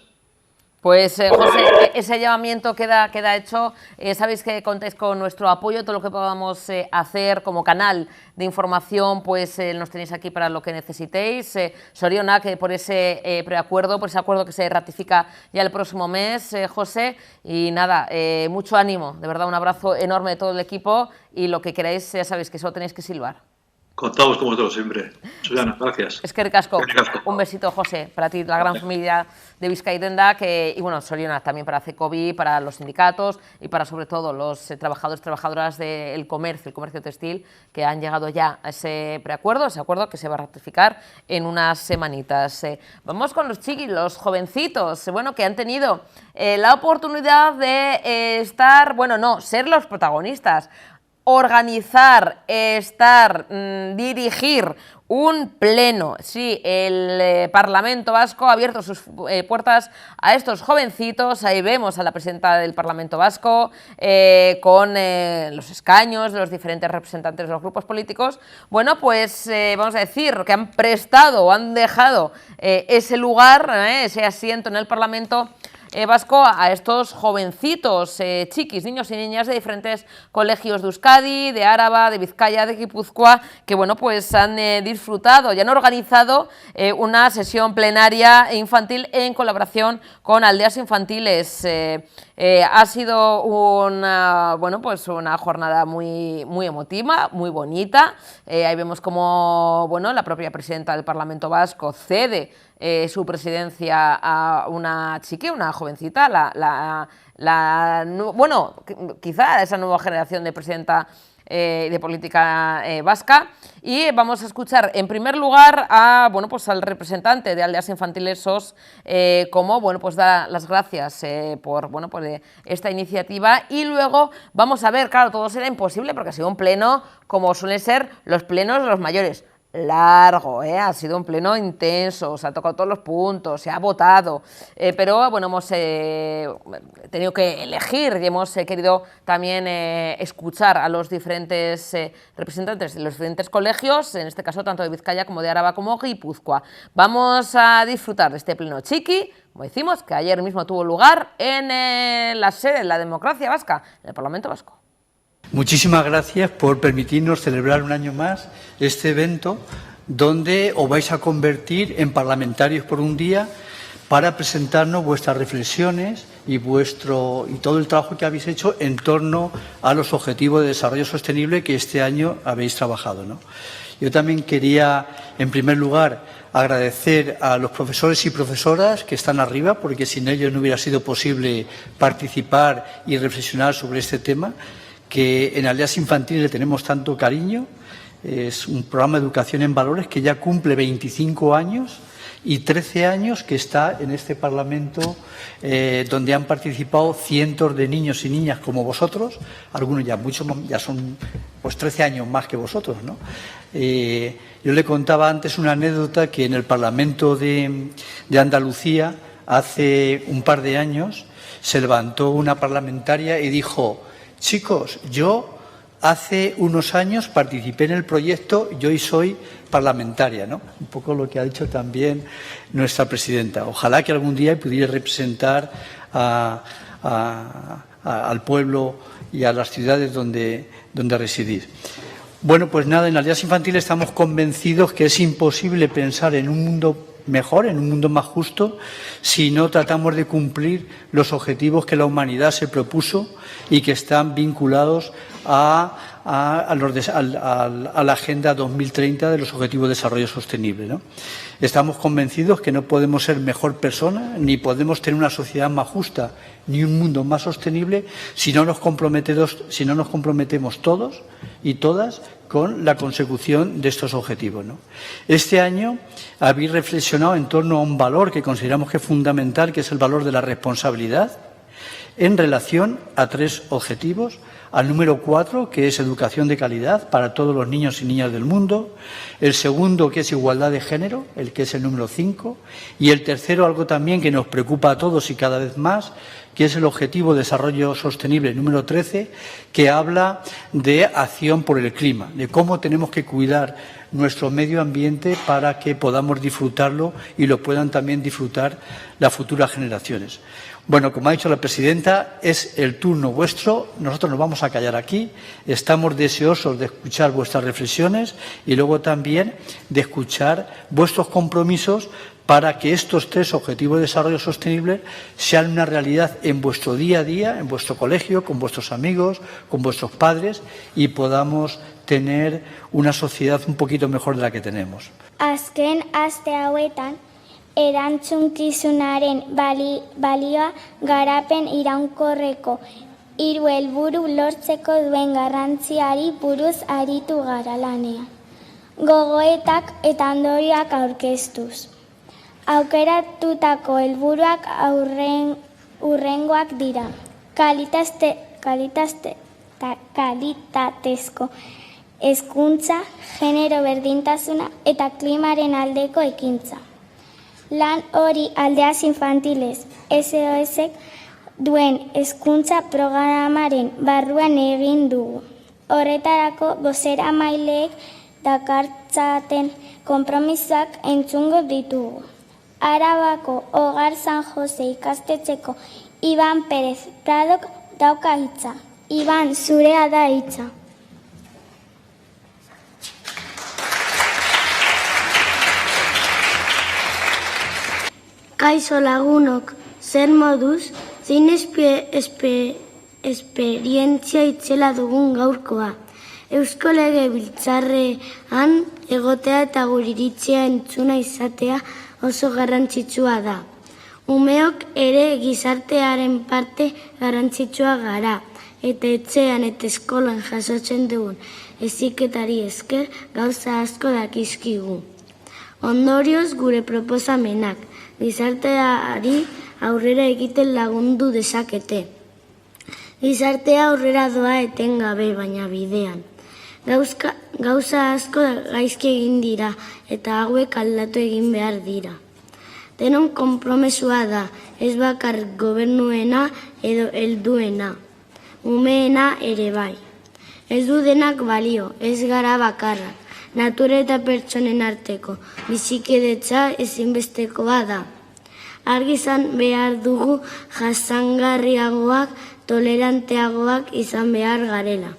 Pues José, ese llamamiento queda hecho. Sabéis que contáis con nuestro apoyo, todo lo que podamos hacer como canal de información, pues nos tenéis aquí para lo que necesitéis. Sorionak, por ese preacuerdo, por ese acuerdo que se ratifica ya el próximo mes, José. Y nada, mucho ánimo, de verdad, un abrazo enorme de todo el equipo y lo que queráis, ya sabéis que solo tenéis que silbar. Contamos con vosotros siempre. Susana, gracias. Eskerrik asko. Un besito, José, para ti, la gran familia de Vizkaidenda, y bueno, Sorionak también para CECOBI, para los sindicatos y para sobre todo los trabajadores y trabajadoras del comercio, el comercio textil, que han llegado ya a ese preacuerdo, ese acuerdo que se va a ratificar en unas semanitas. Vamos con los chiquis, los jovencitos, bueno, que han tenido la oportunidad de estar, bueno, no, ser los protagonistas, organizar, dirigir un pleno. Sí, el Parlamento Vasco ha abierto sus puertas a estos jovencitos. Ahí vemos a la presidenta del Parlamento Vasco con los escaños de los diferentes representantes de los grupos políticos. Bueno, pues vamos a decir que han prestado o han dejado ese lugar, ese asiento en el Parlamento vasco a estos jovencitos, chiquis, niños y niñas de diferentes colegios de Euskadi, de Áraba, de Vizcaya, de Guipúzcoa, que bueno, pues han disfrutado y han organizado una sesión plenaria infantil en colaboración con Aldeas Infantiles. Ha sido una jornada muy emotiva, muy bonita. Ahí vemos como la propia presidenta del Parlamento Vasco cede su presidencia a una chiqui, una jovencita, quizá esa nueva generación de presidenta de política vasca. Y vamos a escuchar en primer lugar al representante de Aldeas Infantiles SOS, da las gracias por esta iniciativa, y luego vamos a ver, claro, todo será imposible porque ha sido un pleno como suelen ser los plenos de los mayores. Largo, ha sido un pleno intenso, se ha tocado todos los puntos, se ha votado, pero bueno, hemos tenido que elegir y hemos querido también escuchar a los diferentes representantes de los diferentes colegios, en este caso tanto de Vizcaya como de Áraba como Guipúzcoa. Vamos a disfrutar de este pleno chiqui, como decimos, que ayer mismo tuvo lugar en la sede de la democracia vasca, en el Parlamento Vasco. Muchísimas gracias por permitirnos celebrar un año más este evento donde os vais a convertir en parlamentarios por un día para presentarnos vuestras reflexiones y todo el trabajo que habéis hecho en torno a los objetivos de desarrollo sostenible que este año habéis trabajado, ¿no? Yo también quería, en primer lugar, agradecer a los profesores y profesoras que están arriba, porque sin ellos no hubiera sido posible participar y reflexionar sobre este tema, que en Aldeas Infantiles le tenemos tanto cariño. Es un programa de educación en valores que ya cumple 25 años y 13 años que está en este Parlamento, donde han participado cientos de niños y niñas como vosotros, algunos ya ya son pues 13 años más que vosotros, ¿no? Yo le contaba antes una anécdota que en el Parlamento de Andalucía, hace un par de años, se levantó una parlamentaria y dijo: chicos, yo hace unos años participé en el proyecto y hoy soy parlamentaria, ¿no? Un poco lo que ha dicho también nuestra presidenta. Ojalá que algún día pudiera representar al pueblo y a las ciudades donde residís. Bueno, pues nada, en Alianza Infantil estamos convencidos que es imposible pensar en un mundo mejor, en un mundo más justo, si no tratamos de cumplir los objetivos que la humanidad se propuso y que están vinculados a la Agenda 2030 de los Objetivos de Desarrollo Sostenible, ¿no? Estamos convencidos que no podemos ser mejor persona, ni podemos tener una sociedad más justa, ni un mundo más sostenible, si no nos comprometemos todos y todas con la consecución de estos objetivos, ¿no? Este año habéis reflexionado en torno a un valor que consideramos que es fundamental, que es el valor de la responsabilidad, en relación a 3 objetivos: al número 4, que es educación de calidad para todos los niños y niñas del mundo; el segundo, que es igualdad de género, el que es el número 5; y el tercero, algo también que nos preocupa a todos y cada vez más, que es el objetivo de desarrollo sostenible número 13, que habla de acción por el clima, de cómo tenemos que cuidar nuestro medio ambiente para que podamos disfrutarlo y lo puedan también disfrutar las futuras generaciones. Bueno, como ha dicho la presidenta, es el turno vuestro. Nosotros nos vamos a callar aquí. Estamos deseosos de escuchar vuestras reflexiones y luego también de escuchar vuestros compromisos para que estos 3 objetivos de desarrollo sostenible sean una realidad en vuestro día a día, en vuestro colegio, con vuestros amigos, con vuestros padres, y podamos tener una sociedad un poquito mejor de la que tenemos. Azken aste hauetan, erantzukizunaren balioa garapen iraunkorreko 3 helburu lortzeko duen garrantziari buruz aritu gara lanean. Gogoetak eta ondorioak aurkeztuz. Aukeratutako helburuak hurrengoak dira: kalitatezko hezkuntza, genero berdintasuna eta klimaren aldeko ekintza. Lan hori Aldeas Infantiles SOSek duen hezkuntza programaren barruan egin dugu. Horretarako bozeramaileek dakartzaten konpromisoak entzungo ditugu. Arabako Hogar San Jose ikastetxeko Iban Pérez Pradok dauka hitza. Iban, zurea da hitza. Kaixo lagunok, zer moduz, zein esperientzia itzela dugun gaurkoa. Eusko Legebiltzarrean egotea eta gure iritzia entzuna izatea oso garrantzitsua da. Umeok ere gizartearen parte garrantzitsua gara, eta etxean eta eskolan jasotzen dugun heziketari esker gauza asko dakizkigu. Ondorioz gure proposamenak gizarteari aurrera egiten lagundu dezakete. Gizartea aurrera doa etengabe, baina bidean. Gauza asko gaizki egin dira eta hauek aldatu egin behar dira. Denon konpromesua da, ez bakar gobernuena edo helduena, umeena ere bai. Ez du denak balio, ez gara bakarra. Natura eta pertsonen arteko bizikidetza ezinbestekoa da. Argi izan behar dugu jasangarriagoak, toleranteagoak izan behar garela.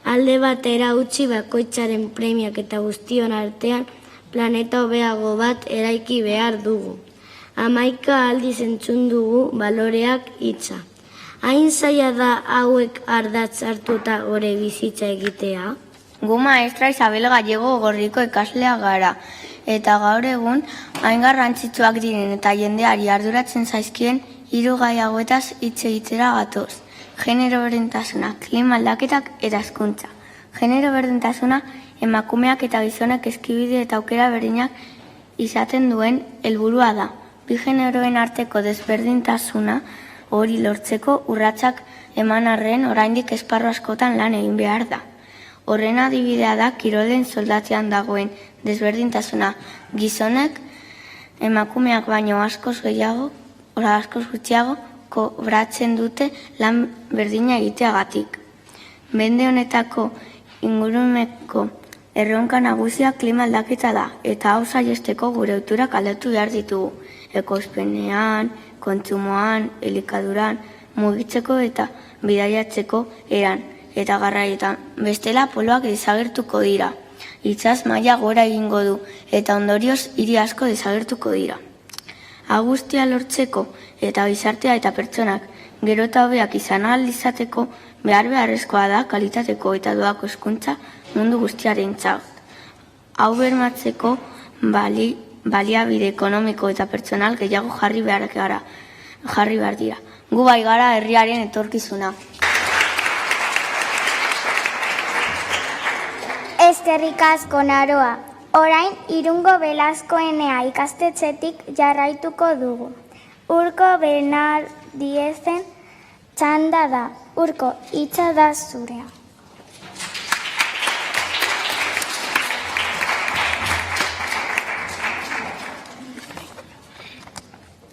Alde batera utzi bakoitzaren premiak eta guztion artean planeta hobeago bat eraiki behar dugu. 11 aldiz entzun dugu baloreak hitza. Hain zaila da hauek ardatz hartuta gure bizitza egitea? Gu maestra Isabel Gallego Gorriko ikaslea gara, eta gaur egun hain garrantzitsuak diren eta jendeari arduratzen zaizkien 3 gai hauetaz hitz egitera gatoz. Genero berdintasuna, klima aldaketak eta hezkuntza. Genero berdintasuna, emakumeak eta gizonak eskubide eta aukera berdinak izaten duen helburua da. Bi generoen arteko desberdintasuna hori lortzeko urratsak eman arren oraindik esparru askotan lan egin behar da. Horren adibidea da kirolen soldatzean dagoen desberdintasuna. Gizonek emakumeak baino askoz gutxiago kobratzen dute lan berdina egiteagatik. Mende honetako ingurumeko erronka nagusia klima aldaketa da, eta hau saihesteko gure ohiturak aldatu behar ditugu. Ekoizpenean, kontsumoan, elikaduran, mugitzeko eta bidaiatzeko eran eta garraietan. Bestela poloak desagertuko dira. Itsas maila gora egingo du eta ondorioz hiri asko desagertuko dira. Guztia lortzeko eta gizartea eta pertsonak gero eta hobeak izan ahal izateko beharrezkoa da kalitateko eta doako hezkuntza mundu guztiarentzat. Hau bermatzeko baliabide ekonomiko eta pertsonal gehiago jarri behar dira. Gu bai gara herriaren etorkizuna. Eskerrik asko, Naroa. Orain, Irungo Belazkoenea ikastetxetik jarraituko dugu. Urko Bernardiezen txanda da. Urko, hitza da zurea.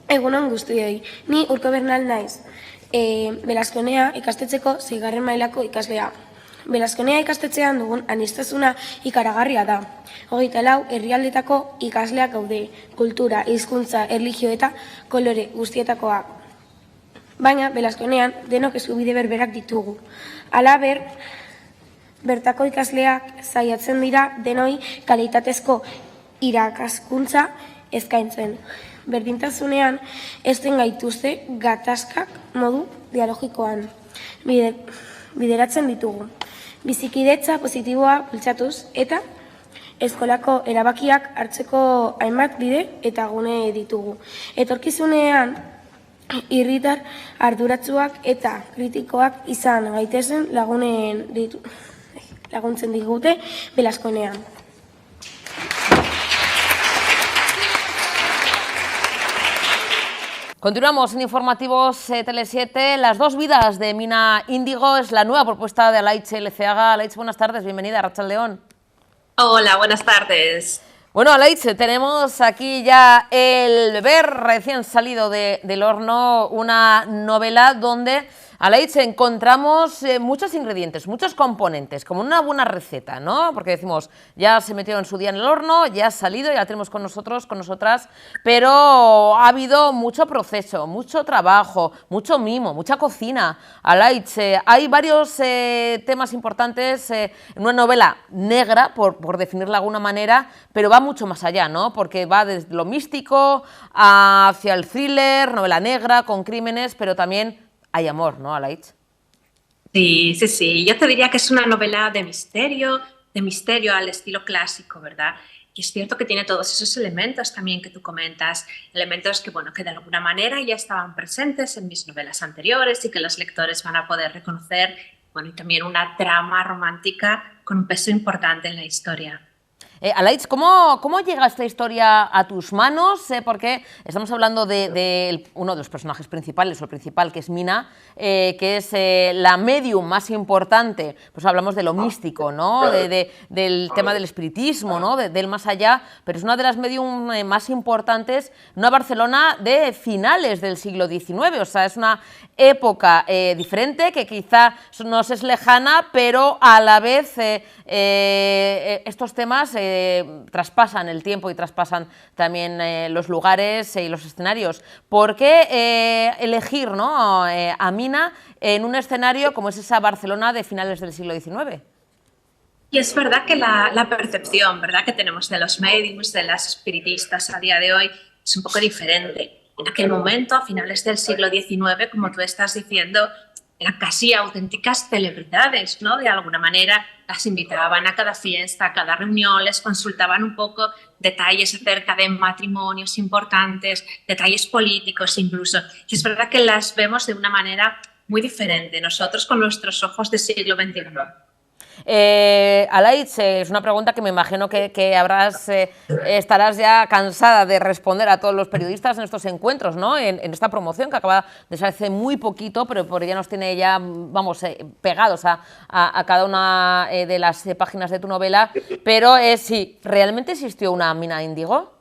Egunon guztioi, ni Urko Bernal naiz. Belazkoenea ikastetxeko 6. mailako ikaslea. Belazkoenea ikastetxean dugun aniztasuna ikaragarria da. 24 herrialdetako ikasleak gaude, kultura, hizkuntza, erlijio eta kolore guztietakoak. Baina Belazkoenean denok eskubide berberak ditugu. Halaber, bertako ikasleak saiatzen dira denoi kalitatezko irakaskuntza eskaintzen. Berdintasunean ezten gaituzte gatazkak modu dialogikoan bideratzen ditugu. Bizikidetza positiboa bultzatuz eta eskolako erabakiak hartzeko hainbat bide eta gune ditugu. Etorkizunean herritar arduratsuak eta kritikoak izan gaitezen laguntzen digute Belazkoenean. Continuamos en Informativos Tele7. Las dos vidas de Mina Índigo es la nueva propuesta de Alaitz Lezeaga. Alaitz, buenas tardes, bienvenida a Arratsaldeon. Hola, buenas tardes. Bueno, Alaitz, tenemos aquí ya el bebé recién salido del horno, una novela donde, Alaitz, encontramos muchos ingredientes, muchos componentes, como una buena receta, ¿no? Porque decimos, ya se metió en su día en el horno, ya ha salido, ya la tenemos con nosotros, con nosotras, pero ha habido mucho proceso, mucho trabajo, mucho mimo, mucha cocina. Alaitz, hay varios temas importantes en una novela negra, por definirla de alguna manera, pero va mucho más allá, ¿no? Porque va desde lo místico hacia el thriller, novela negra, con crímenes, pero también hay amor, ¿no, Alaitz? Sí. Yo te diría que es una novela de misterio al estilo clásico, ¿verdad? Y es cierto que tiene todos esos elementos también que tú comentas, elementos que, bueno, que de alguna manera ya estaban presentes en mis novelas anteriores y que los lectores van a poder reconocer, bueno, y también una trama romántica con un peso importante en la historia. Alaitz, ¿cómo llega esta historia a tus manos? Porque estamos hablando de uno de los personajes principales, o el principal, que es Mina, que es la medium más importante. Pues hablamos de lo místico, ¿no? Del tema del espiritismo, ¿no? Del más allá, pero es una de las medium más importantes, una Barcelona de finales del siglo XIX. O sea, es una época diferente, que quizá nos es lejana, pero a la vez estos temas traspasan el tiempo y traspasan también los lugares y los escenarios. ¿Por qué elegir, ¿no? a Mina en un escenario como es esa Barcelona de finales del siglo XIX? Y es verdad que la percepción, ¿verdad?, que tenemos de los médiums, de las espiritistas a día de hoy es un poco diferente. En aquel momento, a finales del siglo XIX, como tú estás diciendo, eran casi auténticas celebridades, ¿no? De alguna manera las invitaban a cada fiesta, a cada reunión, les consultaban un poco detalles acerca de matrimonios importantes, detalles políticos incluso. Y es verdad que las vemos de una manera muy diferente nosotros con nuestros ojos del siglo XXI. Alaitz, es una pregunta que me imagino que estarás ya cansada de responder a todos los periodistas en estos encuentros, ¿no? En esta promoción que acaba de ser hace muy poquito, pero ya nos tiene ya, vamos, pegados a cada una de las páginas de tu novela. Pero sí, ¿realmente existió una mina índigo?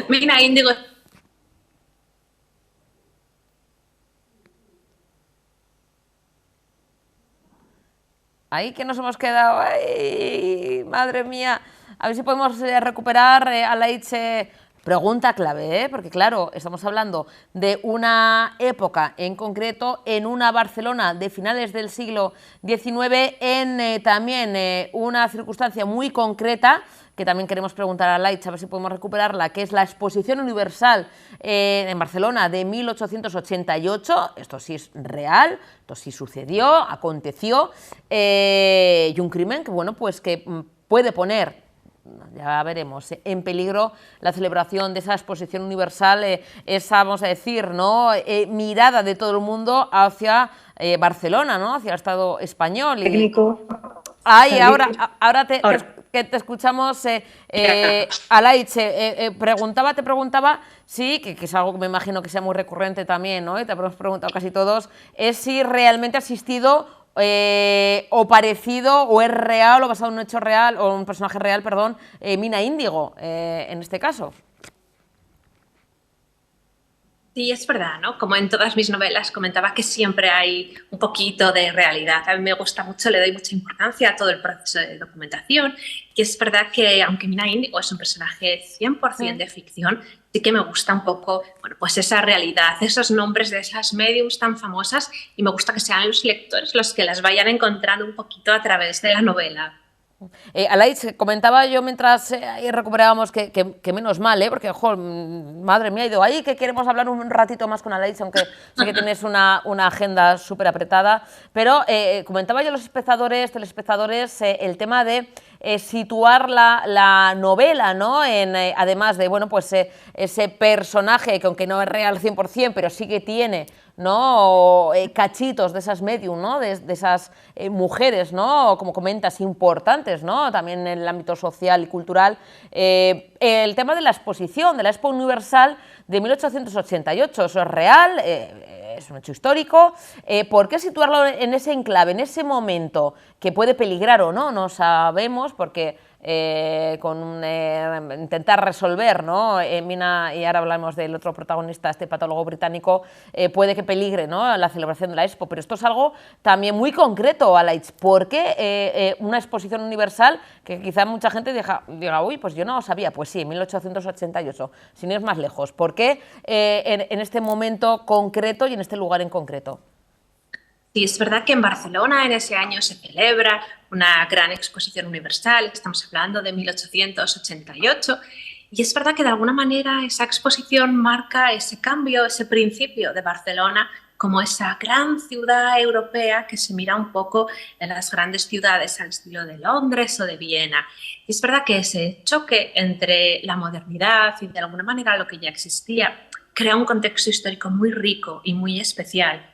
Mina índigo. Ahí que nos hemos quedado, ¡ay, madre mía! A ver si podemos recuperar, Alaitz, pregunta clave, porque claro, estamos hablando de una época en concreto, en una Barcelona de finales del siglo XIX, en también una circunstancia muy concreta, que también queremos preguntar a Alaitz, a ver si podemos recuperarla, que es la Exposición Universal en Barcelona de 1888. Esto sí es real, esto sí sucedió, aconteció, y un crimen que, bueno, pues que puede poner, ya veremos, en peligro la celebración de esa Exposición Universal, esa, vamos a decir, ¿no?, mirada de todo el mundo hacia Barcelona, ¿no?, hacia el Estado español. Técnico. Ay, ahora te escuchamos, Alaitz. Te preguntaba, sí, que es algo que me imagino que sea muy recurrente también, ¿no?, y te hemos preguntado casi todos, es si realmente ha existido o parecido, o es real, o basado en un hecho real, o un personaje real, perdón, Mina Índigo, en este caso. Sí, es verdad, ¿no? Como en todas mis novelas comentaba que siempre hay un poquito de realidad. A mí me gusta mucho, le doy mucha importancia a todo el proceso de documentación. Y es verdad que, aunque Mina Índigo es un personaje 100% de ficción, sí que me gusta un poco, bueno, pues esa realidad, esos nombres de esas mediums tan famosas, y me gusta que sean los lectores los que las vayan encontrando un poquito a través de la novela. Alaitz, comentaba yo mientras recuperábamos que menos mal, porque, ojo, madre mía, he ido ahí, que queremos hablar un ratito más con Alaitz, aunque sé que tienes una agenda súper apretada, pero comentaba yo a los telespectadores, el tema de situar la novela, ¿no?, además de, bueno, pues ese personaje que, aunque no es real 100%, pero sí que tiene, ¿no?, cachitos de esas medium, ¿no?, de esas mujeres, ¿no?, como comentas, importantes, ¿no?, también en el ámbito social y cultural. El tema de la exposición, de la Expo Universal de 1888, eso es real, es un hecho histórico. ¿Por qué situarlo en ese enclave, en ese momento que puede peligrar o no? No sabemos, porque intentar resolver, ¿no?, Mina, y ahora hablamos del otro protagonista, este patólogo británico, puede que peligre, ¿no?, la celebración de la Expo, pero esto es algo también muy concreto, Alaitz. ¿Por qué una exposición universal que quizá mucha gente diga, uy, pues yo no lo sabía? Pues sí, en 1888, sin ir más lejos. ¿Por qué en este momento concreto y en este lugar en concreto? Sí, es verdad que en Barcelona en ese año se celebra una gran exposición universal, estamos hablando de 1888, y es verdad que de alguna manera esa exposición marca ese cambio, ese principio de Barcelona como esa gran ciudad europea que se mira un poco en las grandes ciudades al estilo de Londres o de Viena. Y es verdad que ese choque entre la modernidad y de alguna manera lo que ya existía crea un contexto histórico muy rico y muy especial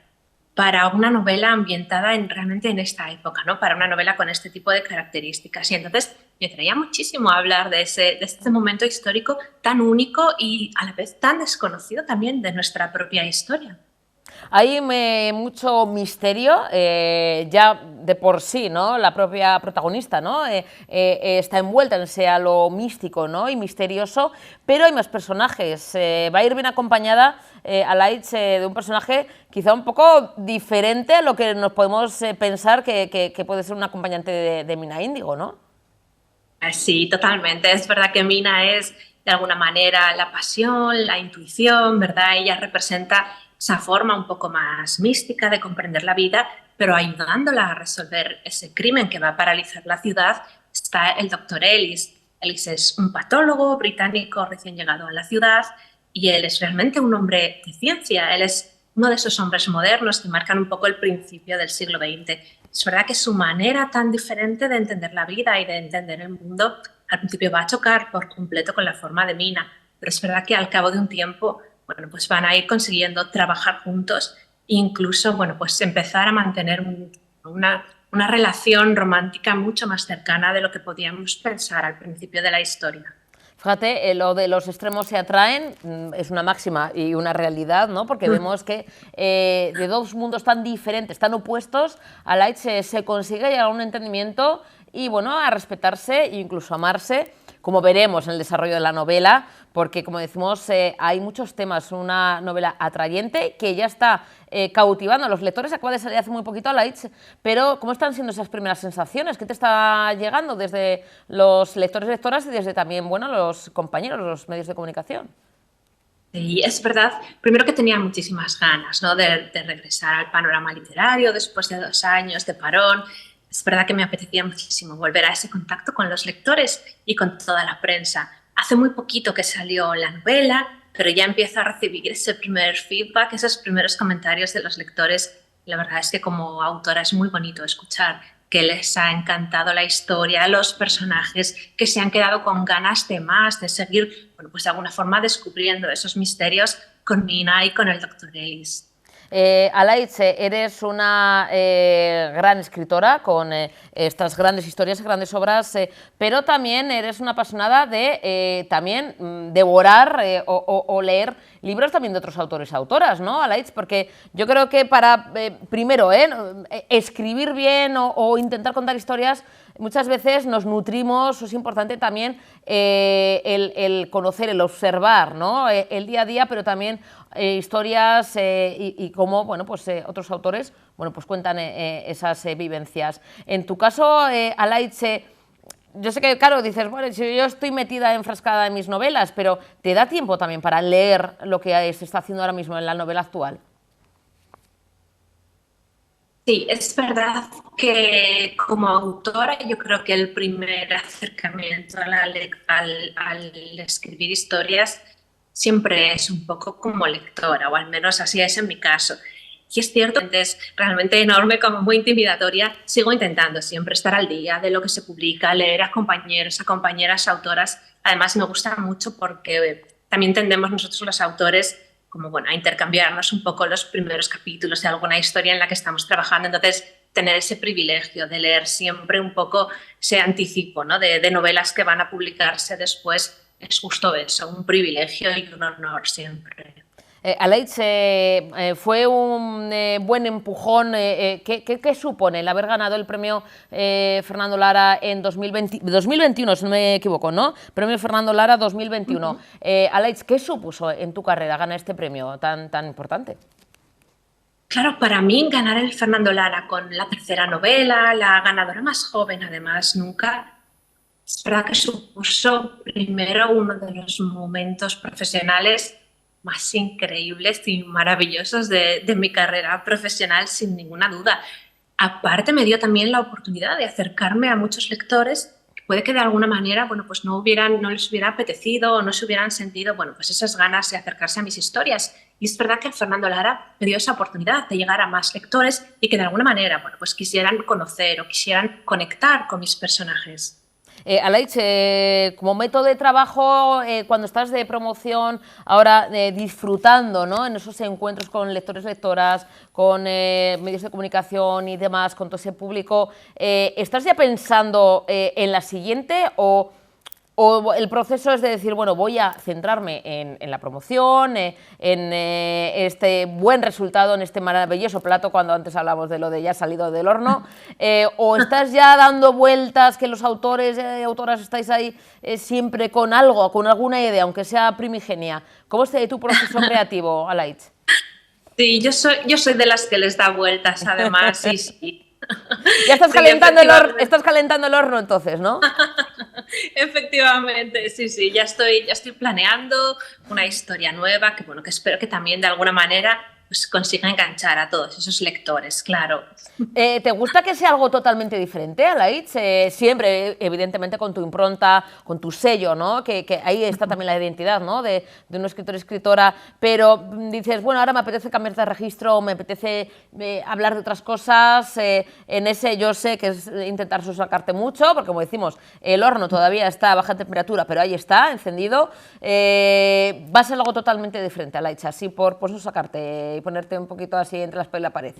para una novela ambientada realmente en esta época, ¿no?, para una novela con este tipo de características. Y entonces me traía muchísimo a hablar de este momento histórico tan único y a la vez tan desconocido también de nuestra propia historia. Hay mucho misterio, ya de por sí, ¿no?, la propia protagonista, ¿no?, está envuelta en ese halo místico, ¿no?, y misterioso, pero hay más personajes. Va a ir bien acompañada, Alaitz, de un personaje quizá un poco diferente a lo que nos podemos pensar que puede ser un acompañante de Mina Índigo, ¿no? Sí, totalmente. Es verdad que Mina es, de alguna manera, la pasión, la intuición, ¿verdad? Ella representa esa forma un poco más mística de comprender la vida, pero ayudándola a resolver ese crimen que va a paralizar la ciudad está el doctor Ellis. Ellis es un patólogo británico recién llegado a la ciudad y él es realmente un hombre de ciencia. Él es uno de esos hombres modernos que marcan un poco el principio del siglo XX. Es verdad que su manera tan diferente de entender la vida y de entender el mundo al principio va a chocar por completo con la forma de Mina, pero es verdad que al cabo de un tiempo, bueno, pues van a ir consiguiendo trabajar juntos e incluso, bueno, pues empezar a mantener una relación romántica mucho más cercana de lo que podíamos pensar al principio de la historia. Fíjate, lo de los extremos se atraen es una máxima y una realidad, ¿no? Porque vemos que de dos mundos tan diferentes, tan opuestos, Alaitz se consigue llegar a un entendimiento y, bueno, a respetarse e incluso amarse, como veremos en el desarrollo de la novela, porque, como decimos, hay muchos temas, una novela atrayente que ya está cautivando a los lectores. Acaba de salir hace muy poquito Alaitz, pero ¿cómo están siendo esas primeras sensaciones? ¿Qué te está llegando desde los lectores y lectoras y desde también, bueno, los compañeros, los medios de comunicación? Sí, es verdad, primero que tenía muchísimas ganas, ¿no?, de regresar al panorama literario después de 2 años de parón. Es verdad que me apetecía muchísimo volver a ese contacto con los lectores y con toda la prensa. Hace muy poquito que salió la novela, pero ya empiezo a recibir ese primer feedback, esos primeros comentarios de los lectores. La verdad es que como autora es muy bonito escuchar que les ha encantado la historia, los personajes, que se han quedado con ganas de más, de seguir, bueno, pues de alguna forma descubriendo esos misterios con Mina y con el Dr. Ellis. Alaitz, eres una gran escritora con estas grandes historias, grandes obras, pero también eres una apasionada de también devorar o leer libros también de otros autores y autoras, ¿no, Alaitz? Porque yo creo que para, primero, escribir bien o intentar contar historias, muchas veces nos nutrimos, es importante también el conocer, el observar, ¿no?, el día a día, pero también historias y cómo, bueno, pues, otros autores, bueno, pues cuentan esas vivencias. En tu caso, Alaitz, yo sé que, claro, dices, bueno, si yo estoy metida, enfrascada en mis novelas, pero ¿te da tiempo también para leer lo que se está haciendo ahora mismo en la novela actual? Sí, es verdad que como autora yo creo que el primer acercamiento al escribir historias siempre es un poco como lectora, o al menos así es en mi caso. Y es cierto, es realmente enorme, como muy intimidatoria. Sigo intentando siempre estar al día de lo que se publica, leer a compañeros, a compañeras autoras. Además me gusta mucho porque también tendemos nosotros los autores como, bueno, a intercambiarnos un poco los primeros capítulos de alguna historia en la que estamos trabajando. Entonces, tener ese privilegio de leer siempre un poco ese anticipo, ¿no?, de novelas que van a publicarse después es justo eso, un privilegio y un honor siempre. Alaitz, fue un buen empujón. ¿Qué supone el haber ganado el premio Fernando Lara en 2021, si no me equivoco, ¿no? Premio Fernando Lara 2021. Alaitz, ¿qué supuso en tu carrera ganar este premio tan importante? Claro, para mí ganar el Fernando Lara con la tercera novela, la ganadora más joven además nunca, es verdad que supuso primero uno de los momentos profesionales más increíbles y maravillosos de mi carrera profesional, sin ninguna duda. Aparte me dio también la oportunidad de acercarme a muchos lectores que puede que de alguna manera, bueno, pues no les hubiera apetecido o no se hubieran sentido, bueno, pues esas ganas de acercarse a mis historias. Y es verdad que Fernando Lara me dio esa oportunidad de llegar a más lectores y que de alguna manera, bueno, pues quisieran conocer o quisieran conectar con mis personajes. Alaitz, como método de trabajo, cuando estás de promoción, ahora disfrutando, ¿no?, en esos encuentros con lectores, lectoras, con medios de comunicación y demás, con todo ese público, ¿estás ya pensando en la siguiente o el proceso es de decir, bueno, voy a centrarme en la promoción, en este buen resultado, en este maravilloso plato, cuando antes hablamos de lo de ya salido del horno, o estás ya dando vueltas, que los autores y autoras estáis ahí siempre con algo, con alguna idea, aunque sea primigenia? ¿Cómo es tu proceso creativo, Alaitz? Sí, yo soy de las que les da vueltas, además, sí. Ya estás calentando el horno entonces, ¿no? Efectivamente, sí, ya estoy planeando una historia nueva que, bueno, que espero que también de alguna manera pues consiga enganchar a todos esos lectores, claro. ¿Te gusta que sea algo totalmente diferente, Alaitz? Siempre, evidentemente, con tu impronta, con tu sello, ¿no? Que ahí está también la identidad, ¿no?, de un escritor y escritora, pero dices, bueno, ahora me apetece cambiar de registro, me apetece hablar de otras cosas, en ese yo sé que es intentar sacarte mucho, porque como decimos, el horno todavía está a baja temperatura, pero ahí está, encendido. Va a ser algo totalmente diferente, Alaitz, así por sacarte y ponerte un poquito así entre la espalda y la pared.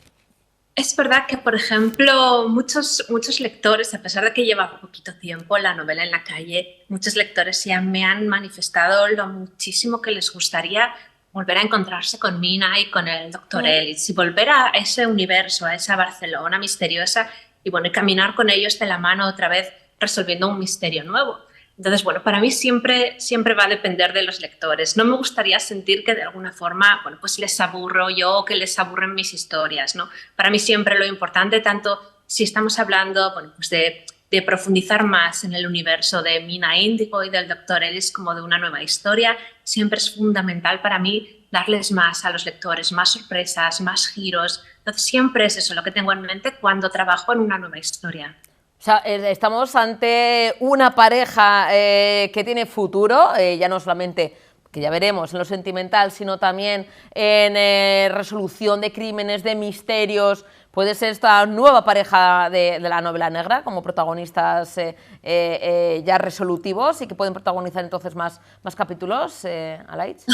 Es verdad que, por ejemplo, muchos lectores, a pesar de que lleva poquito tiempo la novela en la calle, muchos lectores ya me han manifestado lo muchísimo que les gustaría volver a encontrarse con Mina y con el Dr. Ellis y volver a ese universo, a esa Barcelona misteriosa y bueno, caminar con ellos de la mano otra vez resolviendo un misterio nuevo. Entonces, bueno, para mí siempre va a depender de los lectores. No me gustaría sentir que de alguna forma, bueno, pues les aburro yo o que les aburren mis historias, ¿no? Para mí siempre lo importante, tanto si estamos hablando, bueno, pues de profundizar más en el universo de Mina Índigo y del Dr. Ellis como de una nueva historia, siempre es fundamental para mí darles más a los lectores, más sorpresas, más giros. Entonces, siempre es eso lo que tengo en mente cuando trabajo en una nueva historia. O sea, estamos ante una pareja que tiene futuro, ya no solamente, que ya veremos, en lo sentimental, sino también en resolución de crímenes, de misterios. Puede ser esta nueva pareja de la novela negra, como protagonistas ya resolutivos y que pueden protagonizar entonces más capítulos, Alaitz.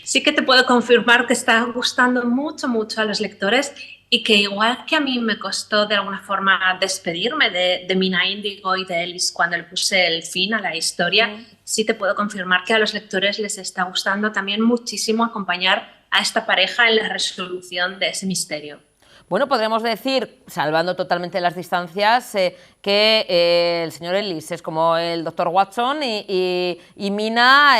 Sí que te puedo confirmar que está gustando mucho a los lectores y que igual que a mí me costó de alguna forma despedirme de Mina Índigo y de Ellis cuando le puse el fin a la historia, sí te puedo confirmar que a los lectores les está gustando también muchísimo acompañar a esta pareja en la resolución de ese misterio. Bueno, podremos decir, salvando totalmente las distancias, que el señor Ellis es como el Dr. Watson y Mina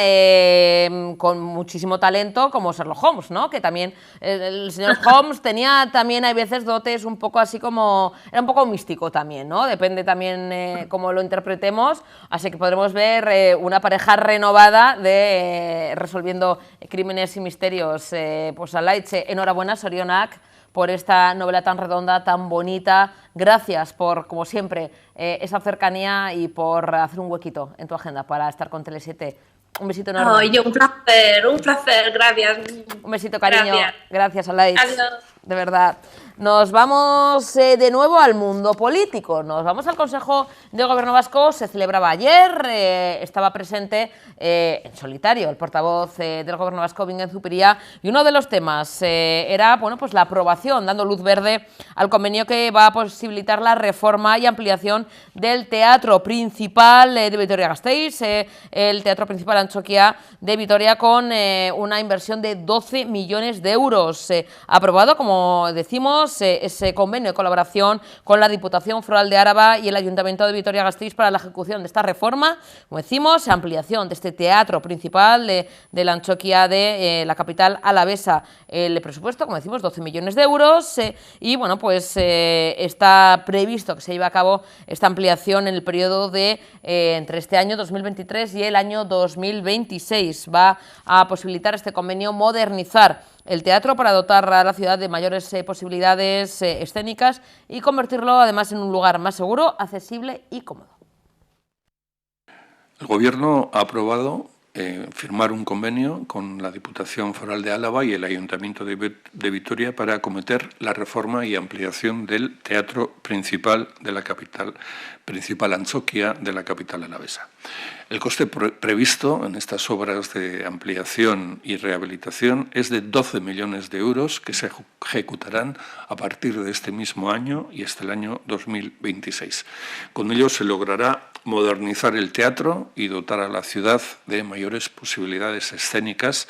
con muchísimo talento como Sherlock Holmes, ¿no? Que también el señor Holmes tenía también, hay veces, dotes un poco así como... Era un poco místico también, ¿no? Depende también cómo lo interpretemos. Así que podremos ver una pareja renovada de resolviendo crímenes y misterios. Pues Alaitz, enhorabuena, Sorionak, por esta novela tan redonda, tan bonita. Gracias por, como siempre, esa cercanía y por hacer un huequito en tu agenda para estar con Tele7. Un besito enorme. Oye, un placer, gracias. Un besito, cariño. Gracias, Alaitz. Adiós. De verdad. Nos vamos de nuevo al mundo político. Nos vamos al Consejo de Gobierno Vasco. Se celebraba ayer. Estaba presente en solitario el portavoz del Gobierno Vasco, Bingen Zupiria, y uno de los temas era, bueno, pues la aprobación, dando luz verde al convenio que va a posibilitar la reforma y ampliación del Teatro Principal de Vitoria-Gasteiz, el Teatro Principal Antxokia de Vitoria, con una inversión de 12 millones de euros. Aprobado, como decimos, ese convenio de colaboración con la Diputación Foral de Álava y el Ayuntamiento de Vitoria-Gasteiz para la ejecución de esta reforma, como decimos, ampliación de este Teatro Principal de la Antxokia de la capital alavesa. El presupuesto, como decimos, 12 millones de euros y, bueno, pues está previsto que se lleve a cabo esta ampliación en el periodo de entre este año 2023 y el año 2026. Va a posibilitar este convenio modernizar el teatro para dotar a la ciudad de mayores posibilidades escénicas y convertirlo además en un lugar más seguro, accesible y cómodo. El Gobierno ha aprobado firmar un convenio con la Diputación Foral de Álava y el Ayuntamiento de Vitoria para acometer la reforma y ampliación del Teatro Principal de la capital principal Antxokia de la capital alavesa. El coste previsto en estas obras de ampliación y rehabilitación es de 12 millones de euros que se ejecutarán a partir de este mismo año y hasta el año 2026. Con ello se logrará modernizar el teatro y dotar a la ciudad de mayores posibilidades escénicas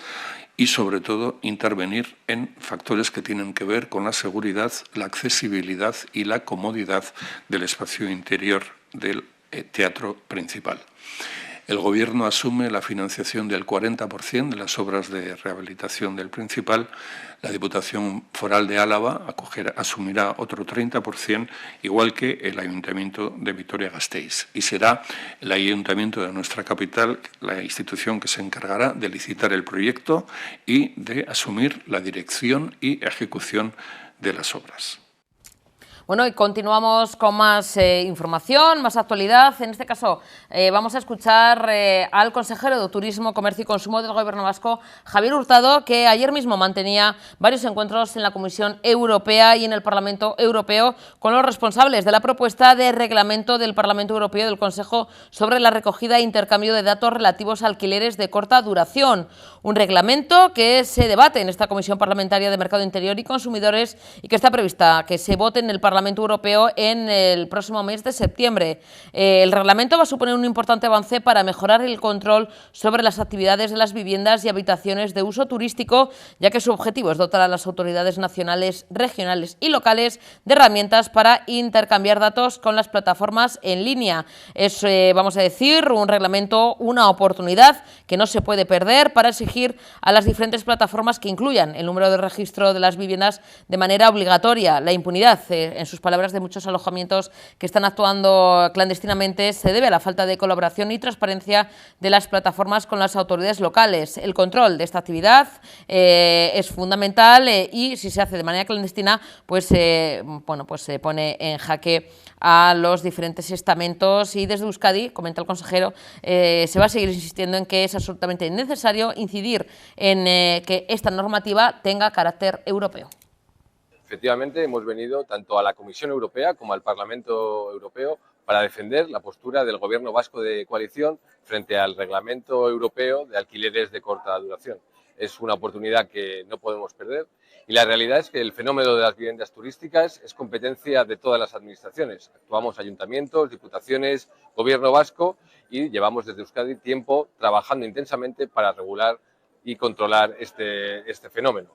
y, sobre todo, intervenir en factores que tienen que ver con la seguridad, la accesibilidad y la comodidad del espacio interior del teatro principal. El Gobierno asume la financiación del 40% de las obras de rehabilitación del Principal. La Diputación Foral de Álava asumirá otro 30%, igual que el Ayuntamiento de Vitoria-Gasteiz. Y será el Ayuntamiento de nuestra capital la institución que se encargará de licitar el proyecto y de asumir la dirección y ejecución de las obras. Bueno, y continuamos con más información, más actualidad. En este caso vamos a escuchar al consejero de Turismo, Comercio y Consumo del Gobierno vasco, Javier Hurtado, que ayer mismo mantenía varios encuentros en la Comisión Europea y en el Parlamento Europeo con los responsables de la propuesta de reglamento del Parlamento Europeo y del Consejo sobre la recogida e intercambio de datos relativos a alquileres de corta duración. Un reglamento que se debate en esta Comisión Parlamentaria de Mercado Interior y Consumidores y que está prevista que se vote en el Parlamento Europeo en el próximo mes de septiembre. El reglamento va a suponer un importante avance para mejorar el control sobre las actividades de las viviendas y habitaciones de uso turístico, ya que su objetivo es dotar a las autoridades nacionales, regionales y locales de herramientas para intercambiar datos con las plataformas en línea. Es, vamos a decir, un reglamento, una oportunidad que no se puede perder para exigir a las diferentes plataformas que incluyan el número de registro de las viviendas de manera obligatoria. La impunidad, en sus palabras, de muchos alojamientos que están actuando clandestinamente se debe a la falta de colaboración y transparencia de las plataformas con las autoridades locales. El control de esta actividad es fundamental y si se hace de manera clandestina, pues se pone en jaque a los diferentes estamentos y desde Euskadi, comenta el consejero, se va a seguir insistiendo en que es absolutamente necesario incidir en que esta normativa tenga carácter europeo. Efectivamente, hemos venido tanto a la Comisión Europea como al Parlamento Europeo para defender la postura del Gobierno vasco de coalición frente al Reglamento Europeo de alquileres de corta duración. Es una oportunidad que no podemos perder y la realidad es que el fenómeno de las viviendas turísticas es competencia de todas las administraciones. Actuamos ayuntamientos, diputaciones, Gobierno vasco y llevamos desde Euskadi tiempo trabajando intensamente para regular y controlar este fenómeno.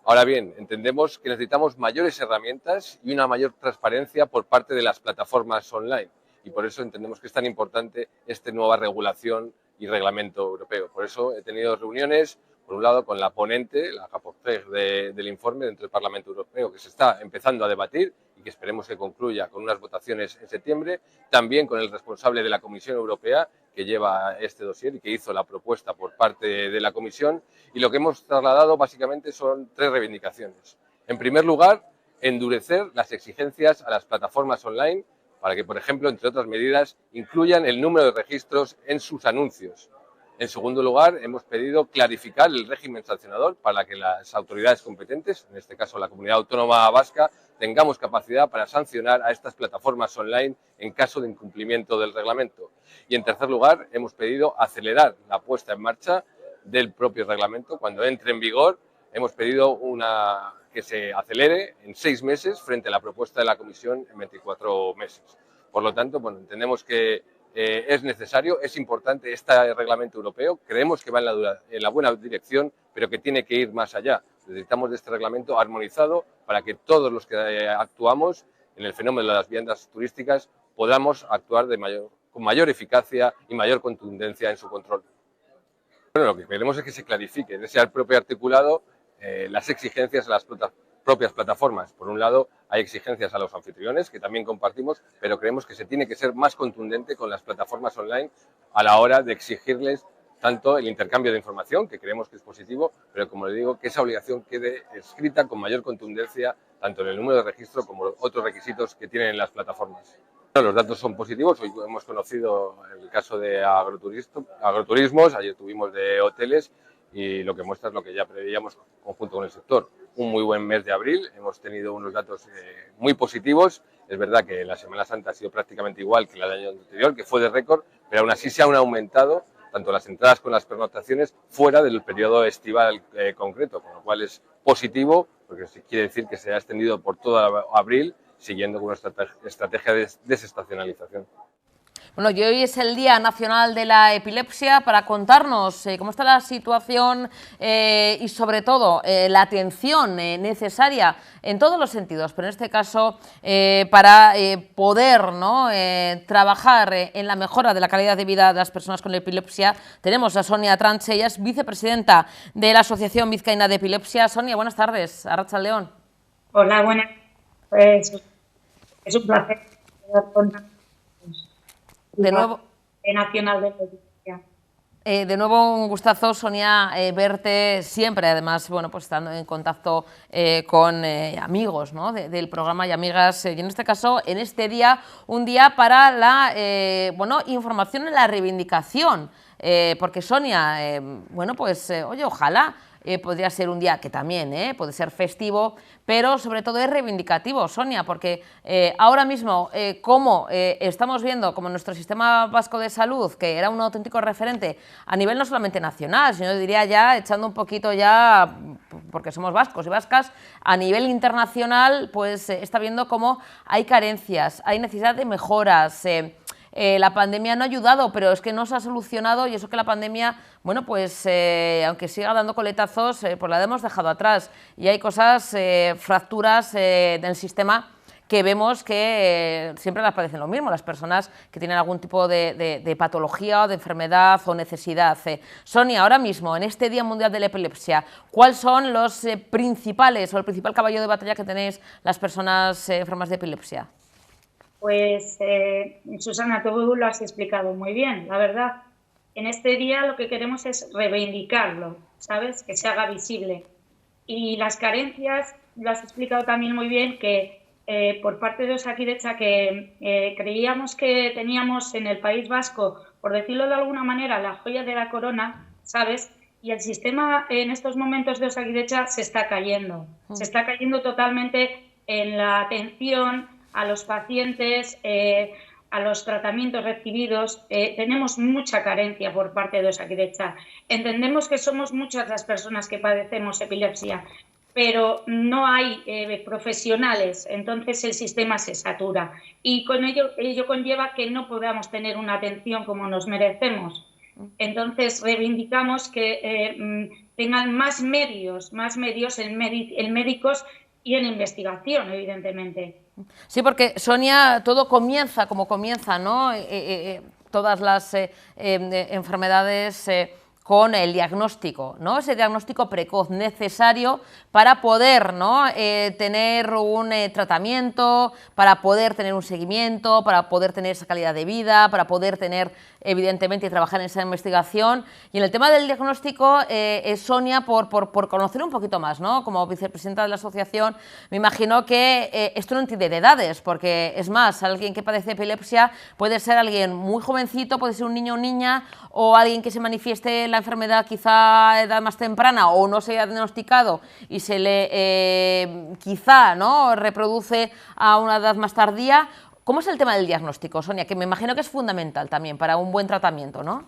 Ahora bien, entendemos que necesitamos mayores herramientas y una mayor transparencia por parte de las plataformas online y por eso entendemos que es tan importante esta nueva regulación y reglamento europeo. Por eso he tenido reuniones, por un lado, con la ponente, la rapporteur del informe dentro del Parlamento Europeo, que se está empezando a debatir y que esperemos que concluya con unas votaciones en septiembre, también con el responsable de la Comisión Europea, que lleva este dossier y que hizo la propuesta por parte de la Comisión, y lo que hemos trasladado básicamente son tres reivindicaciones. En primer lugar, endurecer las exigencias a las plataformas online para que, por ejemplo, entre otras medidas, incluyan el número de registros en sus anuncios. En segundo lugar, hemos pedido clarificar el régimen sancionador para que las autoridades competentes, en este caso la Comunidad Autónoma Vasca, tengamos capacidad para sancionar a estas plataformas online en caso de incumplimiento del reglamento. Y en tercer lugar, hemos pedido acelerar la puesta en marcha del propio reglamento. Cuando entre en vigor, hemos pedido que se acelere en 6 meses frente a la propuesta de la Comisión en 24 meses. Por lo tanto, entendemos que es necesario, es importante este reglamento europeo, creemos que va en la buena dirección, pero que tiene que ir más allá. Necesitamos de este reglamento armonizado para que todos los que actuamos en el fenómeno de las viviendas turísticas podamos actuar con mayor eficacia y mayor contundencia en su control. Bueno, lo que queremos es que se clarifique en ese propio articulado las exigencias a las propias plataformas. Por un lado, hay exigencias a los anfitriones, que también compartimos, pero creemos que se tiene que ser más contundente con las plataformas online a la hora de exigirles tanto el intercambio de información, que creemos que es positivo, pero como le digo, que esa obligación quede escrita con mayor contundencia, tanto en el número de registro como otros requisitos que tienen las plataformas. Los datos son positivos, hoy hemos conocido el caso de agroturismos, ayer tuvimos de hoteles, y lo que muestra es lo que ya preveíamos conjunto con el sector. Un muy buen mes de abril, hemos tenido unos datos muy positivos. Es verdad que la Semana Santa ha sido prácticamente igual que el año anterior, que fue de récord, pero aún así se han aumentado tanto las entradas como las pernoctaciones fuera del periodo estival concreto, con lo cual es positivo, porque quiere decir que se ha extendido por todo abril, siguiendo con una estrategia de desestacionalización. Bueno, y hoy es el Día Nacional de la Epilepsia para contarnos cómo está la situación y sobre todo la atención necesaria en todos los sentidos, pero en este caso para poder trabajar en la mejora de la calidad de vida de las personas con epilepsia. Tenemos a Sonia Tranche, ella es vicepresidenta de la Asociación Vizcaína de Epilepsia. Sonia, buenas tardes, Arratsaldeon. Hola, buenas. Pues es un placer estar con de nuevo. Nacional de Epilepsia. De nuevo un gustazo, Sonia, verte siempre, además, bueno, pues estando en contacto con amigos, ¿no?, del programa y amigas, y en este caso, en este día, un día para la bueno, información y la reivindicación, porque Sonia, bueno, pues, oye, ojalá podría ser un día que también puede ser festivo, pero sobre todo es reivindicativo, Sonia, porque ahora mismo, como estamos viendo como nuestro sistema vasco de salud, que era un auténtico referente a nivel no solamente nacional, sino yo diría ya, echando un poquito ya, porque somos vascos y vascas, a nivel internacional, pues está viendo cómo hay carencias, hay necesidad de mejoras. La pandemia no ha ayudado, pero es que no se ha solucionado, y eso que la pandemia, bueno, pues aunque siga dando coletazos, pues la hemos dejado atrás, y hay cosas, fracturas del sistema que vemos que siempre las padecen lo mismo, las personas que tienen algún tipo de patología o de enfermedad o necesidad. Sonia, ahora mismo, en este Día Mundial de la Epilepsia, ¿cuáles son los principales o el principal caballo de batalla que tenéis las personas enfermas de epilepsia? Pues, Susana, tú lo has explicado muy bien, la verdad. En este día lo que queremos es reivindicarlo, ¿sabes? Que se haga visible. Y las carencias, lo has explicado también muy bien, que por parte de Osakidetza, que creíamos que teníamos en el País Vasco, por decirlo de alguna manera, la joya de la corona, ¿sabes? Y el sistema en estos momentos de Osakidetza se está cayendo. Se está cayendo totalmente en la atención a los pacientes, a los tratamientos recibidos. Tenemos mucha carencia por parte de Osakidetza. Entendemos que somos muchas las personas que padecemos epilepsia, pero no hay profesionales, entonces el sistema se satura, y con ello conlleva que no podamos tener una atención como nos merecemos. Entonces reivindicamos que tengan más medios en médicos y en investigación, evidentemente. Sí, porque, Sonia, todo comienza como comienza, ¿no? Todas las enfermedades con el diagnóstico, ¿no? Ese diagnóstico precoz necesario para poder, ¿no?, tener un tratamiento, para poder tener un seguimiento, para poder tener esa calidad de vida, para poder tener, evidentemente, y trabajar en esa investigación. Y en el tema del diagnóstico, Sonia, por conocer un poquito más, ¿no?, como vicepresidenta de la asociación, me imagino que esto no entiende de edades, porque es más, alguien que padece epilepsia puede ser alguien muy jovencito, puede ser un niño o niña, o alguien que se manifieste la enfermedad quizá a edad más temprana o no se haya diagnosticado y se le quizá, ¿no?, reproduce a una edad más tardía. ¿Cómo es el tema del diagnóstico, Sonia? Que me imagino que es fundamental también para un buen tratamiento, ¿no?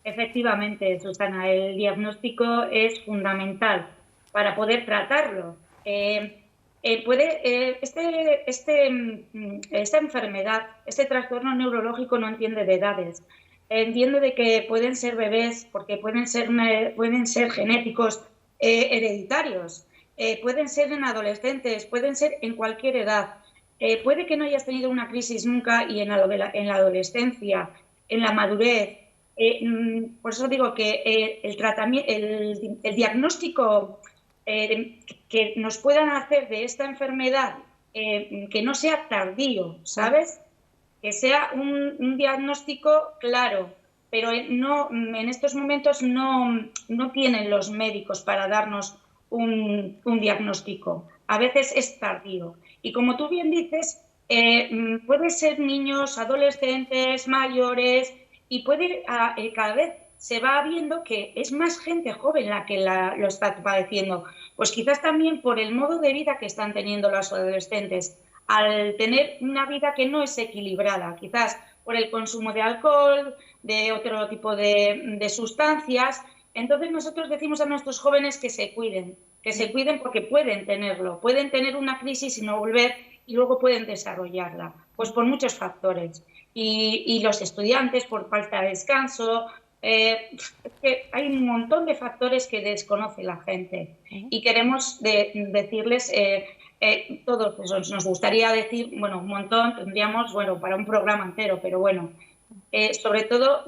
Efectivamente, Susana, el diagnóstico es fundamental para poder tratarlo. Esta enfermedad, este trastorno neurológico no entiende de edades. Entiendo de que pueden ser bebés, porque pueden ser genéticos hereditarios, pueden ser en adolescentes, pueden ser en cualquier edad. Puede que no hayas tenido una crisis nunca y en la adolescencia, en la madurez. Por eso digo que el diagnóstico que nos puedan hacer de esta enfermedad, que no sea tardío, ¿sabes? Que sea un diagnóstico claro, pero en estos momentos no tienen los médicos para darnos un diagnóstico. A veces es tardío. Y como tú bien dices, puede ser niños, adolescentes, mayores, y cada vez se va viendo que es más gente joven la que lo está padeciendo. Pues quizás también por el modo de vida que están teniendo los adolescentes, al tener una vida que no es equilibrada, quizás por el consumo de alcohol, de otro tipo de sustancias. Entonces nosotros decimos a nuestros jóvenes que se cuiden porque pueden tenerlo, pueden tener una crisis y no volver, y luego pueden desarrollarla, pues por muchos factores. Y los estudiantes por falta de descanso, es que hay un montón de factores que desconoce la gente, y queremos decirles todos esos. Nos gustaría decir, bueno, un montón, tendríamos, bueno, para un programa entero, pero bueno, sobre todo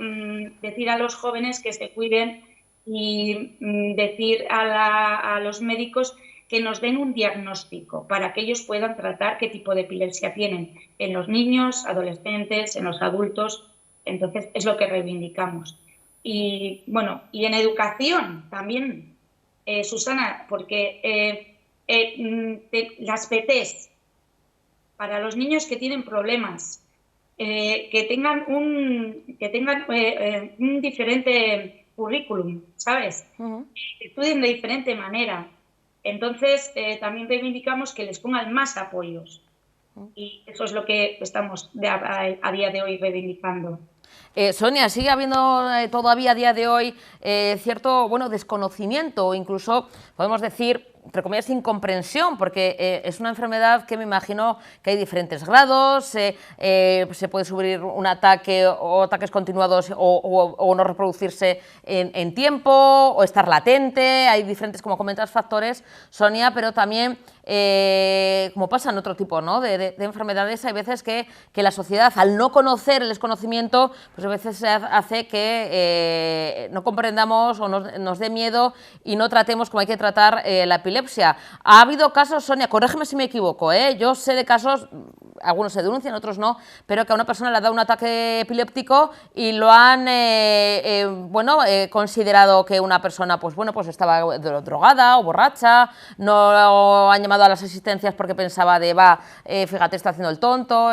decir a los jóvenes que se cuiden y decir a los médicos que nos den un diagnóstico para que ellos puedan tratar qué tipo de epilepsia tienen en los niños, adolescentes, en los adultos. Entonces es lo que reivindicamos. Y bueno, y en educación también, Susana, porque las PTs para los niños que tienen problemas, que tengan un diferente currículum, ¿sabes? Que estudien de diferente manera. Entonces, también reivindicamos que les pongan más apoyos. Y eso es lo que estamos a día de hoy reivindicando. Sonia, ¿sigue habiendo todavía a día de hoy cierto desconocimiento o incluso, podemos decir, entre comillas, incomprensión? Porque es una enfermedad que me imagino que hay diferentes grados, se puede sufrir un ataque o ataques continuados o no reproducirse en tiempo o estar latente, hay diferentes, como comentas, factores, Sonia, pero también, como pasa en otro tipo, ¿no?, de enfermedades, hay veces que la sociedad, al no conocer el desconocimiento, pues a veces hace que no comprendamos o nos dé miedo y no tratemos como hay que tratar la epilepsia. Ha habido casos, Sonia, corrígeme si me equivoco, yo sé de casos, algunos se denuncian, otros no, pero que a una persona le ha dado un ataque epiléptico y lo han considerado que una persona pues estaba drogada o borracha, no han llamado a las asistencias porque pensaba fíjate, está haciendo el tonto,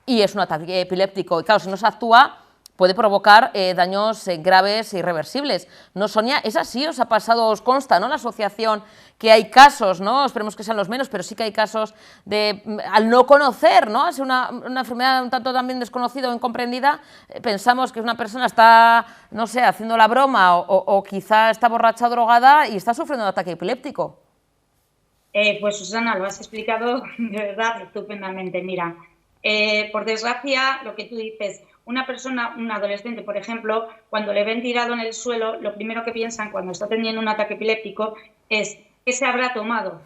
y es un ataque epiléptico. Y claro, si no se actúa, puede provocar daños graves e irreversibles. ¿No, Sonia? ¿Es así? ¿Os ha pasado, os consta, ¿no?, la asociación, que hay casos, ¿no?, esperemos que sean los menos, pero sí que hay casos de, al no conocer, ¿no?, es una enfermedad un tanto también desconocida o incomprendida, pensamos que una persona está, no sé, haciendo la broma o quizá está borracha o drogada y está sufriendo un ataque epiléptico? Pues Susana, lo has explicado de verdad estupendamente. Mira, por desgracia, lo que tú dices, una persona, un adolescente, por ejemplo, cuando le ven tirado en el suelo, lo primero que piensan cuando está teniendo un ataque epiléptico es ¿qué se habrá tomado?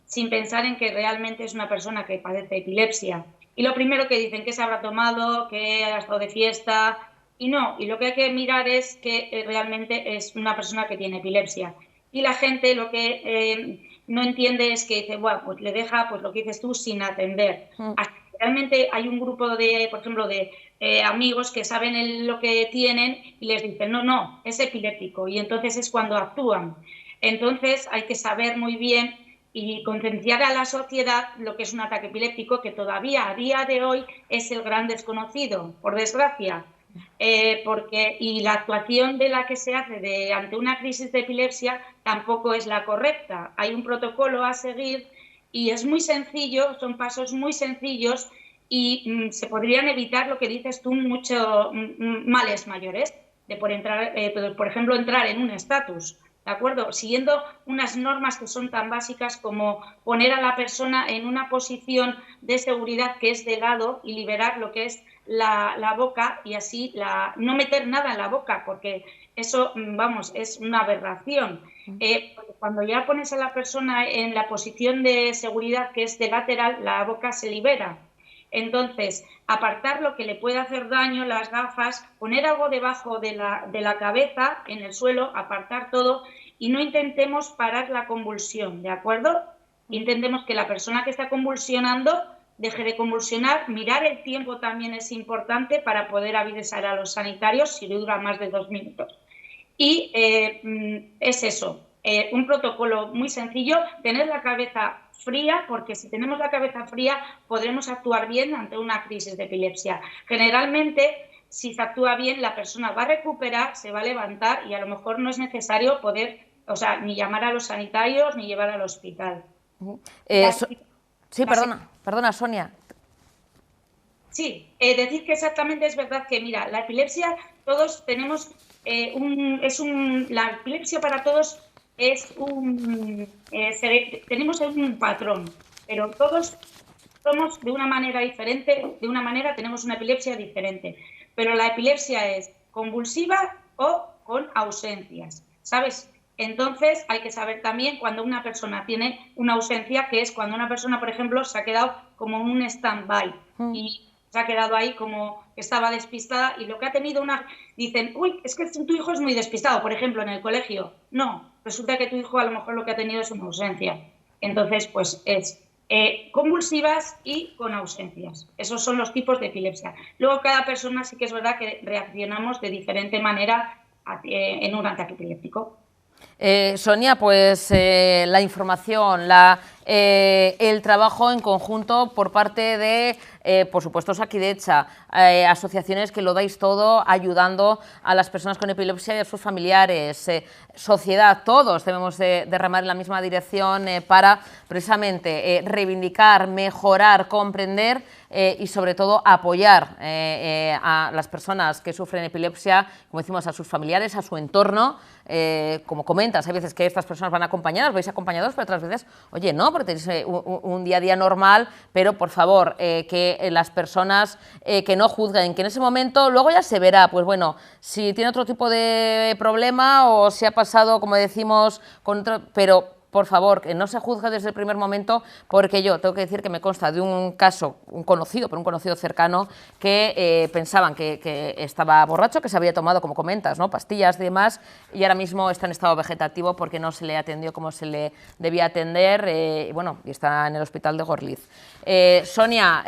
Sin pensar en que realmente es una persona que padece epilepsia. Y lo primero que dicen, ¿qué se habrá tomado? ¿Qué ha estado de fiesta? Y no, y lo que hay que mirar es que realmente es una persona que tiene epilepsia. Y la gente lo que no entiende es que dice, bueno, pues le deja, pues lo que dices tú, sin atender. Realmente hay un grupo de, por ejemplo, de amigos que saben lo que tienen y les dicen, no, es epiléptico. Y entonces es cuando actúan. Entonces hay que saber muy bien y concienciar a la sociedad lo que es un ataque epiléptico, que todavía a día de hoy es el gran desconocido, por desgracia. Y la actuación de la que se hace ante una crisis de epilepsia tampoco es la correcta. Hay un protocolo a seguir y es muy sencillo, son pasos muy sencillos y se podrían evitar, lo que dices tú, muchos males mayores, por ejemplo, entrar en un estatus, ¿de acuerdo? Siguiendo unas normas que son tan básicas como poner a la persona en una posición de seguridad que es de lado y liberar lo que es la boca y así no meter nada en la boca, porque eso, vamos, es una aberración. Cuando ya pones a la persona en la posición de seguridad que es de lateral, la boca se libera. Entonces, apartar lo que le puede hacer daño, las gafas, poner algo debajo de la cabeza, en el suelo, apartar todo y no intentemos parar la convulsión, ¿de acuerdo? Intentemos que la persona que está convulsionando deje de convulsionar. Mirar el tiempo también es importante para poder avisar a los sanitarios si dura más de 2 minutos. Y es eso, un protocolo muy sencillo, tener la cabeza fría, porque si tenemos la cabeza fría podremos actuar bien ante una crisis de epilepsia. Generalmente, si se actúa bien, la persona va a recuperar, se va a levantar y a lo mejor no es necesario ni llamar a los sanitarios ni llevar al hospital. Sí, perdona, Sonia. Sí, decir que exactamente es verdad que, mira, la epilepsia, todos tenemos la epilepsia para todos tenemos un patrón, pero todos somos de una manera diferente, tenemos una epilepsia diferente, pero la epilepsia es convulsiva o con ausencias, ¿sabes? Entonces hay que saber también cuando una persona tiene una ausencia, que es cuando una persona, por ejemplo, se ha quedado como en un stand-by y se ha quedado ahí como que estaba despistada y lo que ha tenido dicen, uy, es que tu hijo es muy despistado, por ejemplo, en el colegio. No, resulta que tu hijo a lo mejor lo que ha tenido es una ausencia. Entonces, pues es convulsivas y con ausencias. Esos son los tipos de epilepsia. Luego cada persona sí que es verdad que reaccionamos de diferente manera en un ataque epiléptico. Sonia, pues la información, el trabajo en conjunto por parte de, por supuesto, Osakidetza, asociaciones que lo dais todo ayudando a las personas con epilepsia y a sus familiares, sociedad, todos debemos de remar en la misma dirección para precisamente reivindicar, mejorar, comprender y sobre todo apoyar a las personas que sufren epilepsia, como decimos, a sus familiares, a su entorno. Como comentas, hay veces que estas personas van acompañadas, vais acompañados, pero otras veces, oye, no, porque tenéis un día a día normal, pero por favor, que las personas que no juzguen, que en ese momento luego ya se verá, pues bueno, si tiene otro tipo de problema o si ha pasado, como decimos, con otro, pero por favor, que no se juzgue desde el primer momento, porque yo tengo que decir que me consta de un caso, un conocido cercano, que pensaban que estaba borracho, que se había tomado, como comentas, ¿no?, pastillas y demás, y ahora mismo está en estado vegetativo porque no se le atendió como se le debía atender, y bueno, y está en el hospital de Gorliz. Sonia,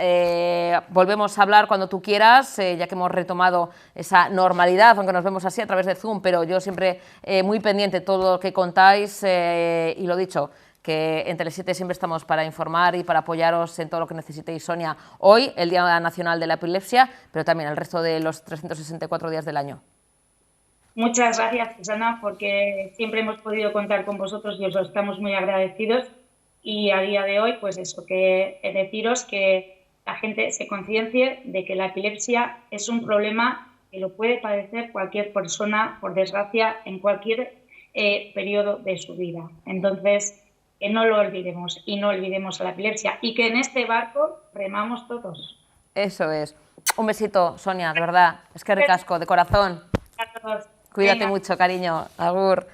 volvemos a hablar cuando tú quieras, ya que hemos retomado esa normalidad, aunque nos vemos así a través de Zoom, pero yo siempre muy pendiente de todo lo que contáis, y lo dicho, que en Tele7 siempre estamos para informar y para apoyaros en todo lo que necesitéis. Sonia, hoy el Día Nacional de la Epilepsia, pero también el resto de los 364 días del año. Muchas gracias, Susana, porque siempre hemos podido contar con vosotros y os lo estamos muy agradecidos. Y a día de hoy, pues eso, que deciros que la gente se conciencie de que la epilepsia es un problema que lo puede padecer cualquier persona, por desgracia, en cualquier periodo de su vida. Entonces, que no lo olvidemos y no olvidemos a la epilepsia y que en este barco remamos todos. Eso es. Un besito, Sonia, de verdad. Es que ricasco, de corazón. Cuídate mucho, cariño. Agur.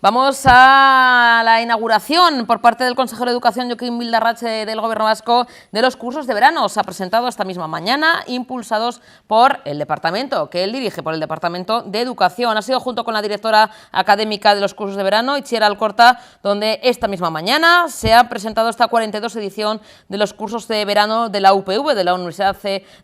Vamos a la inauguración por parte del consejero de Educación, Joaquín Bildarratz, del Gobierno vasco, de los cursos de verano. Se ha presentado esta misma mañana, impulsados por el departamento, que él dirige, por el Departamento de Educación. Ha sido junto con la directora académica de los cursos de verano, Itziar Alcorta, donde esta misma mañana se ha presentado esta 42 edición de los cursos de verano de la UPV, de la Universidad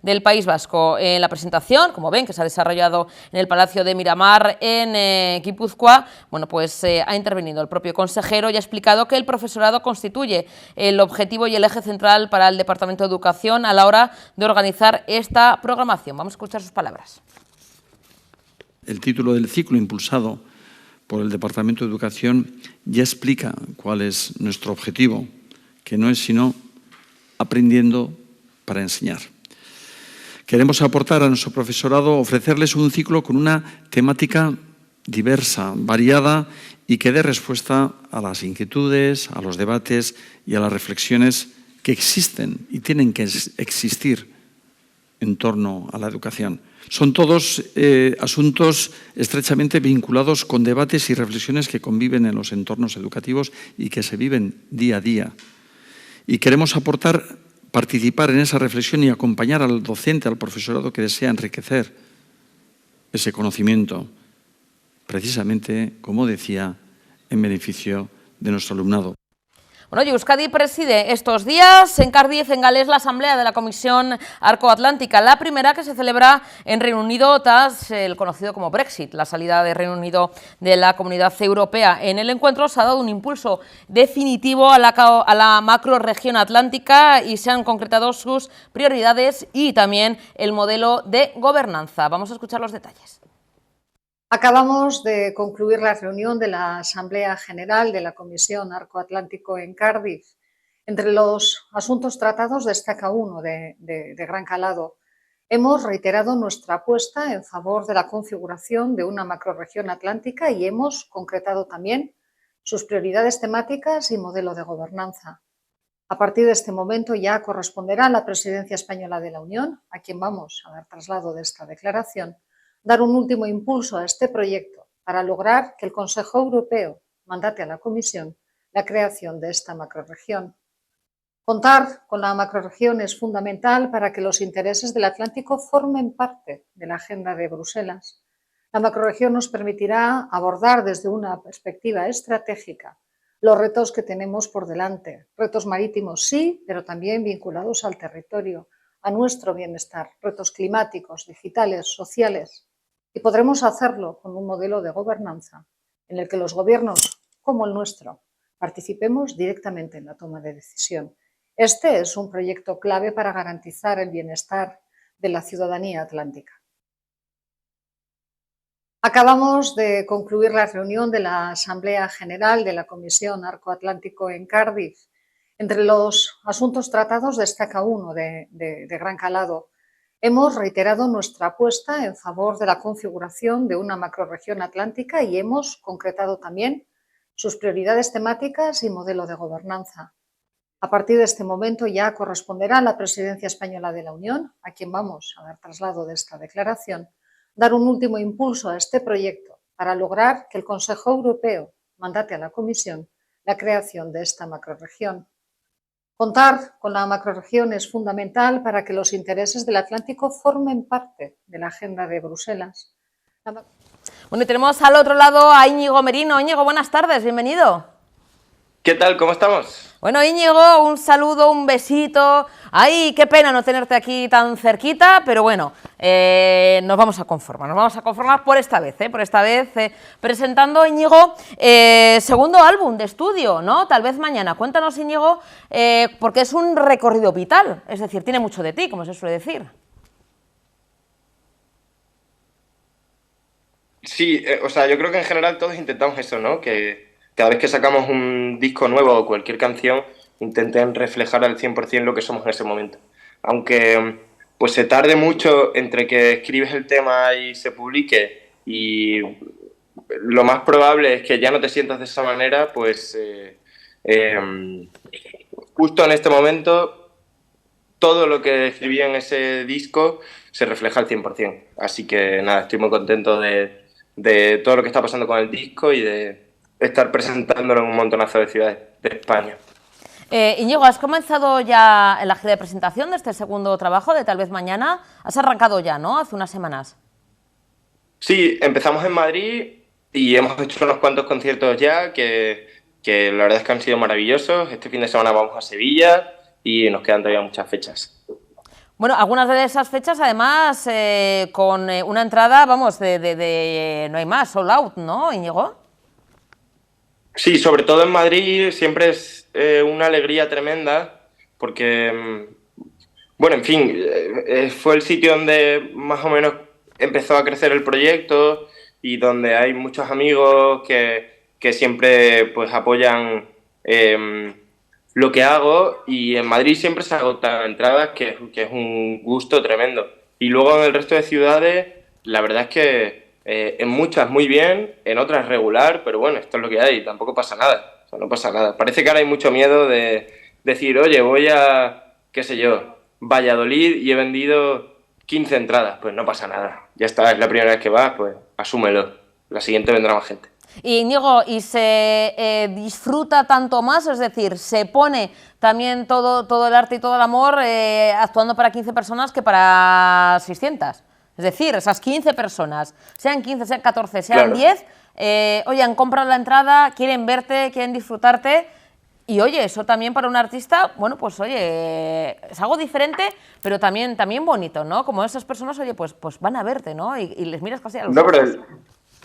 del País Vasco. En la presentación, como ven, que se ha desarrollado en el Palacio de Miramar, en Guipúzcoa, bueno, pues ha intervenido el propio consejero y ha explicado que el profesorado constituye el objetivo y el eje central para el Departamento de Educación a la hora de organizar esta programación. Vamos a escuchar sus palabras. El título del ciclo impulsado por el Departamento de Educación ya explica cuál es nuestro objetivo, que no es sino aprendiendo para enseñar. Queremos aportar a nuestro profesorado, ofrecerles un ciclo con una temática diversa, variada y que dé respuesta a las inquietudes, a los debates y a las reflexiones que existen y tienen que existir en torno a la educación. Son todos asuntos estrechamente vinculados con debates y reflexiones que conviven en los entornos educativos y que se viven día a día. Y queremos participar en esa reflexión y acompañar al docente, al profesorado que desea enriquecer ese conocimiento, precisamente, como decía, en beneficio de nuestro alumnado. Bueno, Euskadi preside estos días en Cardiff, en Gales, la Asamblea de la Comisión Arco-Atlántica, la primera que se celebra en Reino Unido tras el conocido como Brexit, la salida de Reino Unido de la Comunidad Europea. En el encuentro se ha dado un impulso definitivo a la macrorregión atlántica y se han concretado sus prioridades y también el modelo de gobernanza. Vamos a escuchar los detalles. Acabamos de concluir la reunión de la Asamblea General de la Comisión Arco-Atlántico en Cardiff. Entre los asuntos tratados destaca uno de gran calado. Hemos reiterado nuestra apuesta en favor de la configuración de una macrorregión atlántica y hemos concretado también sus prioridades temáticas y modelo de gobernanza. A partir de este momento ya corresponderá a la Presidencia Española de la Unión, a quien vamos a dar traslado de esta declaración, dar un último impulso a este proyecto para lograr que el Consejo Europeo mandate a la Comisión la creación de esta macrorregión. Contar con la macrorregión es fundamental para que los intereses del Atlántico formen parte de la agenda de Bruselas. La macrorregión nos permitirá abordar desde una perspectiva estratégica los retos que tenemos por delante. Retos marítimos sí, pero también vinculados al territorio, a nuestro bienestar, retos climáticos, digitales, sociales. Y podremos hacerlo con un modelo de gobernanza en el que los gobiernos, como el nuestro, participemos directamente en la toma de decisión. Este es un proyecto clave para garantizar el bienestar de la ciudadanía atlántica. Acabamos de concluir la reunión de la Asamblea General de la Comisión Arco-Atlántico en Cardiff. Entre los asuntos tratados destaca uno de gran calado. Hemos reiterado nuestra apuesta en favor de la configuración de una macrorregión atlántica y hemos concretado también sus prioridades temáticas y modelo de gobernanza. A partir de este momento ya corresponderá a la Presidencia Española de la Unión, a quien vamos a dar traslado de esta declaración, dar un último impulso a este proyecto para lograr que el Consejo Europeo mandate a la Comisión la creación de esta macrorregión. Contar con la macrorregión es fundamental para que los intereses del Atlántico formen parte de la agenda de Bruselas. Bueno, y tenemos al otro lado a Íñigo Merino. Íñigo, buenas tardes, bienvenido. ¿Qué tal? ¿Cómo estamos? Bueno, Íñigo, un saludo, un besito. Ay, qué pena no tenerte aquí tan cerquita, pero bueno, nos vamos a conformar por esta vez, presentando, Íñigo, segundo álbum de estudio, ¿no? Tal vez mañana. Cuéntanos, Íñigo, porque es un recorrido vital, es decir, tiene mucho de ti, como se suele decir. Sí, o sea, yo creo que en general todos intentamos eso, ¿no? Que cada vez que sacamos un disco nuevo o cualquier canción, intenten reflejar al 100% lo que somos en ese momento. Aunque pues se tarde mucho entre que escribes el tema y se publique, y lo más probable es que ya no te sientas de esa manera, pues justo en este momento todo lo que escribí en ese disco se refleja al 100%. Así que nada, estoy muy contento de todo lo que está pasando con el disco y de estar presentándolo en un montonazo de ciudades de España. Íñigo, ¿has comenzado ya en la gira de presentación de este segundo trabajo de Tal vez Mañana? Has arrancado ya, ¿no? Hace unas semanas. Sí, empezamos en Madrid y hemos hecho unos cuantos conciertos ya que la verdad es que han sido maravillosos. Este fin de semana vamos a Sevilla y nos quedan todavía muchas fechas. Bueno, algunas de esas fechas además con una entrada, vamos, no hay más, sold out, ¿no, Íñigo? Sí, sobre todo en Madrid siempre es una alegría tremenda porque, bueno, en fin, fue el sitio donde más o menos empezó a crecer el proyecto y donde hay muchos amigos que siempre pues apoyan lo que hago, y en Madrid siempre se agotan entradas, que es un gusto tremendo. Y luego en el resto de ciudades, la verdad es que en muchas muy bien, en otras regular, pero bueno, esto es lo que hay, tampoco pasa nada, o sea, no pasa nada. Parece que ahora hay mucho miedo de decir, oye, voy a, qué sé yo, Valladolid y he vendido 15 entradas, pues no pasa nada, ya está, es la primera vez que vas, pues asúmelo, la siguiente vendrá más gente. Y Íñigo, ¿y se disfruta tanto más? Es decir, ¿se pone también todo el arte y todo el amor actuando para 15 personas que para 600? Es decir, esas 15 personas, sean 15, sean 14, sean Claro. 10, oye, han comprado la entrada, quieren verte, quieren disfrutarte, y oye, eso también para un artista, bueno, pues oye, es algo diferente, pero también bonito, ¿no? Como esas personas, oye, pues van a verte, ¿no? Y les miras casi a los ojos. Pero,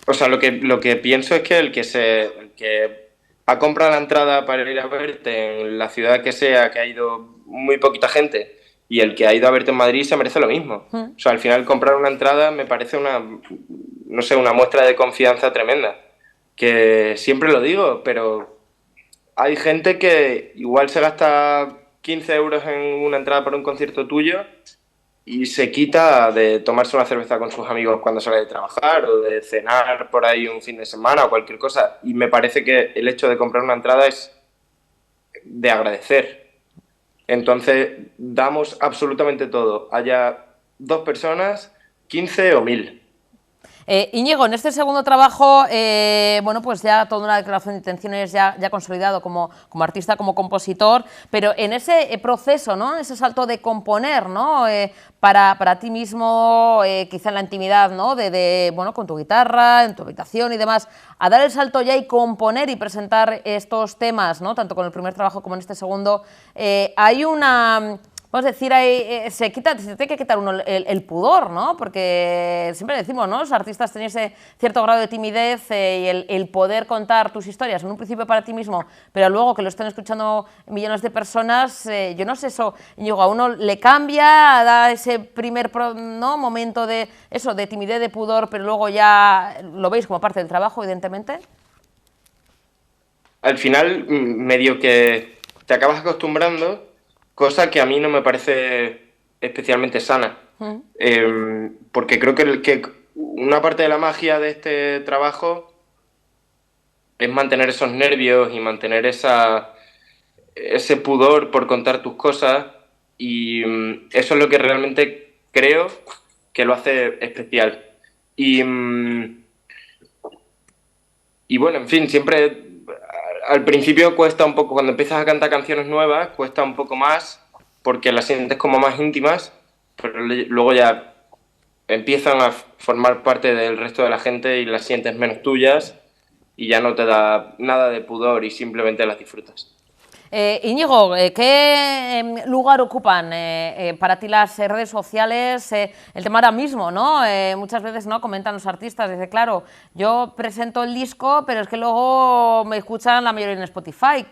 o sea, lo que pienso es que el que ha comprado la entrada para ir a verte en la ciudad que sea, que ha ido muy poquita gente, y el que ha ido a verte en Madrid se merece lo mismo. O sea, al final comprar una entrada me parece una muestra de confianza tremenda. Que siempre lo digo, pero hay gente que igual se gasta 15 euros en una entrada para un concierto tuyo y se quita de tomarse una cerveza con sus amigos cuando sale de trabajar o de cenar por ahí un fin de semana o cualquier cosa. Y me parece que el hecho de comprar una entrada es de agradecer. Entonces, damos absolutamente todo. Haya 2 personas, 15 o 1000. Íñigo, en este segundo trabajo, bueno, pues ya toda una declaración de intenciones ya consolidado como artista, como compositor, pero en ese proceso, ¿no? Ese salto de componer, ¿no? Para ti mismo, quizá en la intimidad, ¿no? Bueno, con tu guitarra, en tu habitación y demás, a dar el salto ya y componer y presentar estos temas, ¿no? Tanto con el primer trabajo como en este segundo, hay una... Vamos a decir, se tiene que quitar uno el pudor, ¿no? Porque siempre decimos, ¿no? Los artistas tienen ese cierto grado de timidez y el poder contar tus historias en un principio para ti mismo, pero luego que lo estén escuchando millones de personas, yo no sé, eso, Íñigo, a uno le cambia, da ese primer momento de eso, de timidez, de pudor, pero luego ya lo veis como parte del trabajo, evidentemente. Al final, medio que te acabas acostumbrando, cosa que a mí no me parece especialmente sana, porque creo que una parte de la magia de este trabajo es mantener esos nervios y mantener ese pudor por contar tus cosas, y eso es lo que realmente creo que lo hace especial. Y bueno, en fin, siempre... Al principio cuesta un poco, cuando empiezas a cantar canciones nuevas, cuesta un poco más porque las sientes como más íntimas, pero luego ya empiezan a formar parte del resto de la gente y las sientes menos tuyas y ya no te da nada de pudor y simplemente las disfrutas. Íñigo, ¿qué lugar ocupan para ti las redes sociales? El tema ahora mismo, ¿no? Muchas veces, ¿no?, comentan los artistas, dice, claro, yo presento el disco, pero es que luego me escuchan la mayoría en Spotify.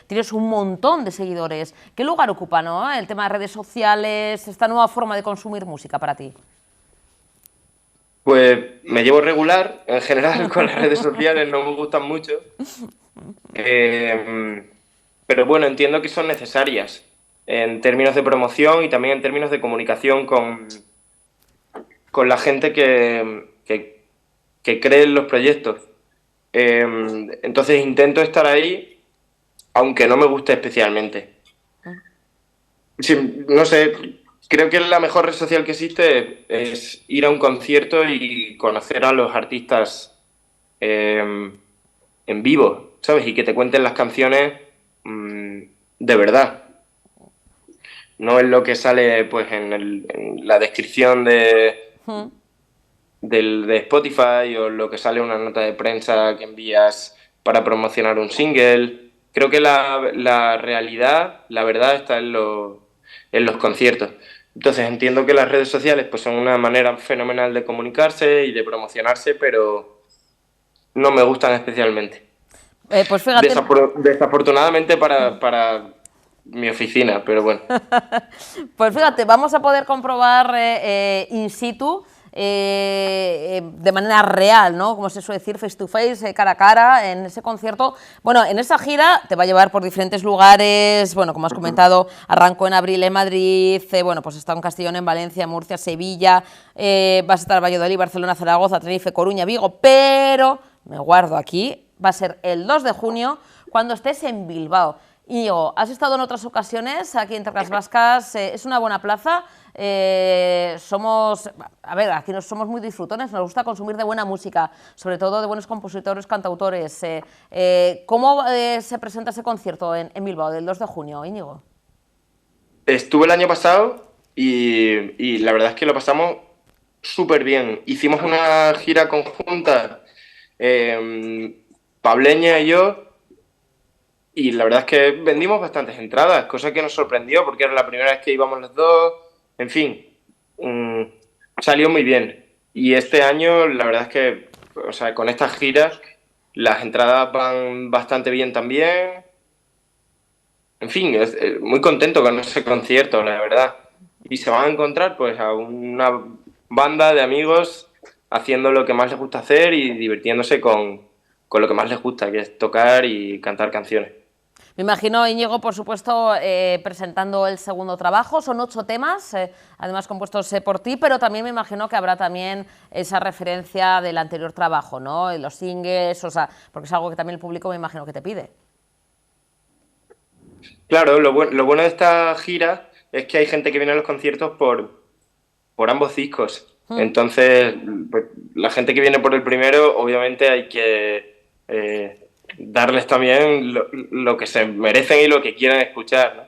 Tienes un montón de seguidores. ¿Qué lugar ocupa, ¿no?, el tema de redes sociales, esta nueva forma de consumir música para ti? Pues me llevo regular, en general, con las redes sociales, no me gustan mucho. Pero bueno, entiendo que son necesarias en términos de promoción y también en términos de comunicación con la gente que cree en los proyectos. Entonces intento estar ahí, aunque no me guste especialmente. Sí, no sé, creo que la mejor red social que existe es ir a un concierto y conocer a los artistas en vivo, ¿sabes? Y que te cuenten las canciones de verdad. No es lo que sale pues en la descripción de Spotify o lo que sale en una nota de prensa que envías para promocionar un single. Creo que la realidad, la verdad está en los conciertos. Entonces entiendo que las redes sociales pues son una manera fenomenal de comunicarse y de promocionarse, pero no me gustan especialmente. Pues fíjate... Desafortunadamente para mi oficina, pero bueno. Pues fíjate, vamos a poder comprobar in situ, de manera real, ¿no?, como se suele decir, face to face, cara a cara, en ese concierto. Bueno, en esa gira te va a llevar por diferentes lugares, bueno, como has comentado, arrancó en abril en Madrid, bueno, pues está en Castellón, en Valencia, Murcia, Sevilla, vas a estar en Valladolid, Barcelona, Zaragoza, Tenerife, Coruña, Vigo, pero me guardo aquí, va a ser el 2 de junio, cuando estés en Bilbao. Íñigo, has estado en otras ocasiones aquí en Terras Vascas, es una buena plaza, aquí somos muy disfrutones, nos gusta consumir de buena música, sobre todo de buenos compositores, cantautores. ¿Cómo se presenta ese concierto en Bilbao del 2 de junio, Íñigo? Estuve el año pasado y la verdad es que lo pasamos súper bien. Hicimos una gira conjunta, Pableña y yo, y la verdad es que vendimos bastantes entradas, cosa que nos sorprendió porque era la primera vez que íbamos los dos. En fin, salió muy bien. Y este año la verdad es que, o sea, con estas giras las entradas van bastante bien también. En fin, muy contento con ese concierto, la verdad. Y se van a encontrar pues a una banda de amigos haciendo lo que más les gusta hacer y divirtiéndose con lo que más les gusta, que es tocar y cantar canciones. Me imagino, Íñigo, por supuesto, presentando el segundo trabajo. Son 8 temas, además compuestos por ti, pero también me imagino que habrá también esa referencia del anterior trabajo, ¿no? Los singles, o sea, porque es algo que también el público me imagino que te pide. Claro, lo bueno de esta gira es que hay gente que viene a los conciertos por ambos discos. Entonces, pues, la gente que viene por el primero, obviamente hay que darles también lo que se merecen y lo que quieran escuchar, ¿no?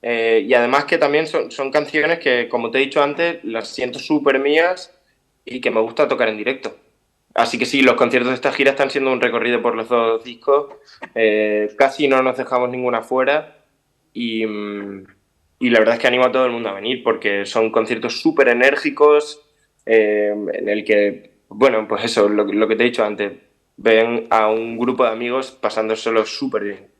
Y además que también son canciones que, como te he dicho antes, las siento súper mías y que me gusta tocar en directo. Así que sí, los conciertos de esta gira están siendo un recorrido por los 2 discos, casi no nos dejamos ninguna fuera y la verdad es que animo a todo el mundo a venir porque son conciertos súper enérgicos en el que, bueno, pues eso, lo que te he dicho antes, ven a un grupo de amigos pasándoselo súper bien.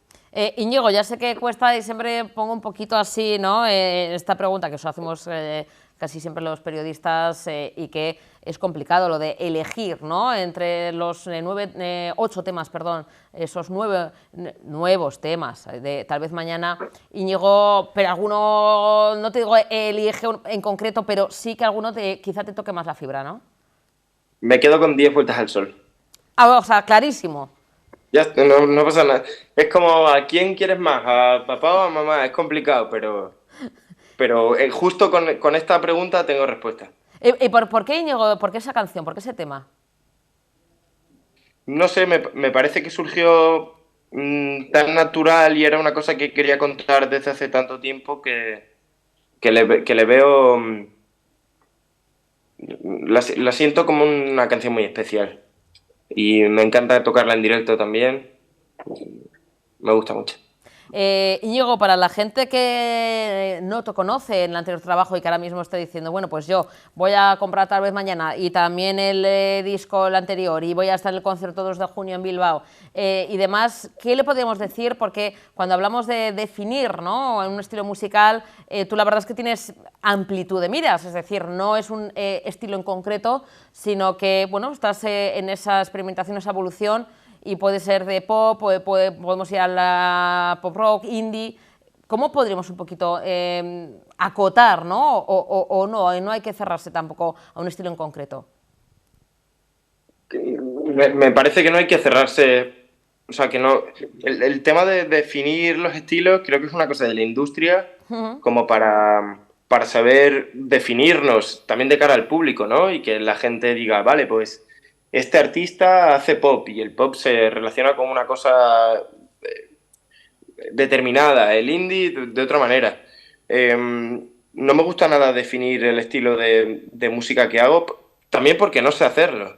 Íñigo, ya sé que cuesta y siempre pongo un poquito así, ¿no? Esta pregunta que os hacemos casi siempre los periodistas y que es complicado lo de elegir, ¿no? Entre los 8 temas, perdón, esos 9 nuevos temas de Tal vez mañana, Íñigo, pero alguno, no te digo elige en concreto, pero sí que alguno quizá te toque más la fibra, ¿no? Me quedo con 10 vueltas al sol. Ah, o sea, clarísimo. Ya, no pasa nada. Es como, ¿a quién quieres más? ¿A papá o a mamá? Es complicado, pero justo con esta pregunta tengo respuesta. ¿Y por qué, Íñigo? ¿Por qué esa canción? ¿Por qué ese tema? No sé, me parece que surgió tan natural y era una cosa que quería contar desde hace tanto tiempo que le veo... La siento como una canción muy especial. Y me encanta tocarla en directo también. Me gusta mucho. Íñigo, para la gente que no te conoce en el anterior trabajo y que ahora mismo está diciendo, bueno, pues yo voy a comprar Tal vez mañana y también el disco el anterior y voy a estar en el concierto 2 de junio en Bilbao y demás, ¿qué le podríamos decir? Porque cuando hablamos de definir, ¿no?, en un estilo musical, tú la verdad es que tienes amplitud de miras, es decir, no es un estilo en concreto, sino que, bueno, estás en esa experimentación, esa evolución. Y puede ser de pop, podemos ir a la pop rock, indie. ¿Cómo podríamos un poquito acotar, ¿no? O no hay que cerrarse tampoco a un estilo en concreto? Me parece que no hay que cerrarse. O sea, que no. El tema de definir los estilos creo que es una cosa de la industria, como para saber definirnos también de cara al público, ¿no? Y que la gente diga, vale, pues este artista hace pop y el pop se relaciona con una cosa determinada, el indie de otra manera. No me gusta nada definir el estilo de música que hago, también porque no sé hacerlo,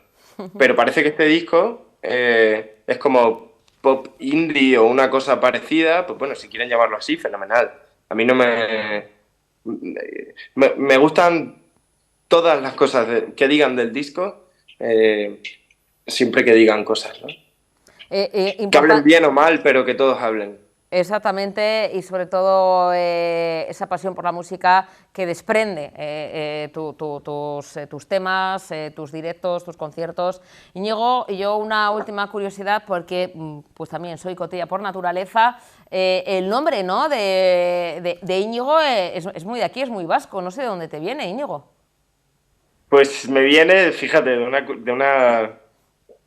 pero parece que este disco es como pop indie o una cosa parecida, pues bueno, si quieren llamarlo así, fenomenal. A mí no me gustan todas las cosas que digan del disco, siempre que digan cosas, ¿no? Que hablen bien o mal, pero que todos hablen. Exactamente, y sobre todo esa pasión por la música que desprende tus temas, tus directos, tus conciertos. Íñigo, y yo una última curiosidad, porque pues también soy cotilla por naturaleza, el nombre, ¿no?, de Íñigo es muy de aquí, es muy vasco, no sé de dónde te viene, Íñigo. Pues me viene, fíjate, de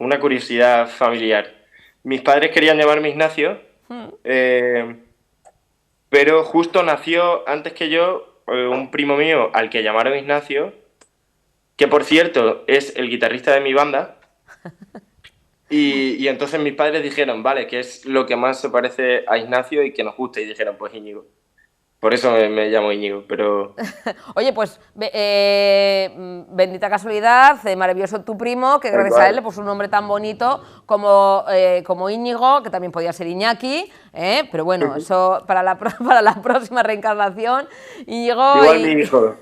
una curiosidad familiar. Mis padres querían llamarme Ignacio, pero justo nació antes que yo un primo mío al que llamaron Ignacio, que por cierto es el guitarrista de mi banda, y entonces mis padres dijeron, vale, ¿qué es lo que más se parece a Ignacio y que nos gusta? Y dijeron, pues Íñigo. Por eso me llamo Íñigo, pero... Oye, pues bendita casualidad, maravilloso tu primo, que gracias a él le puso un nombre tan bonito como Íñigo, que también podía ser Iñaki, pero bueno, eso para la próxima reencarnación. Íñigo, igual mi hijo.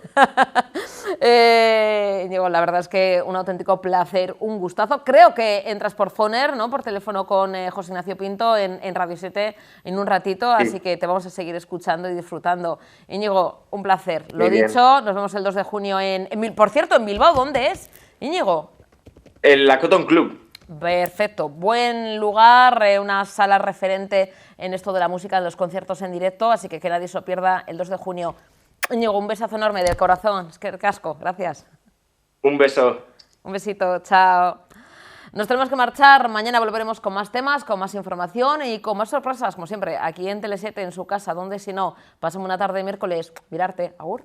Íñigo, la verdad es que un auténtico placer, un gustazo. Creo que entras por Foner, ¿no?, por teléfono con José Ignacio Pinto en Radio 7 en un ratito, así que te vamos a seguir escuchando y disfrutando. Íñigo, un placer. Lo dicho, nos vemos el 2 de junio por cierto, en Bilbao, ¿dónde es, Íñigo? En la Cotton Club. Perfecto, buen lugar, una sala referente en esto de la música, en los conciertos en directo, así que nadie se lo pierda el 2 de junio. Íñigo, un besazo enorme del corazón, es que casco, gracias. Un beso. Un besito, chao. Nos tenemos que marchar, mañana volveremos con más temas, con más información y con más sorpresas, como siempre, aquí en Tele7, en su casa, donde si no, pasamos una tarde de miércoles, mirarte, agur.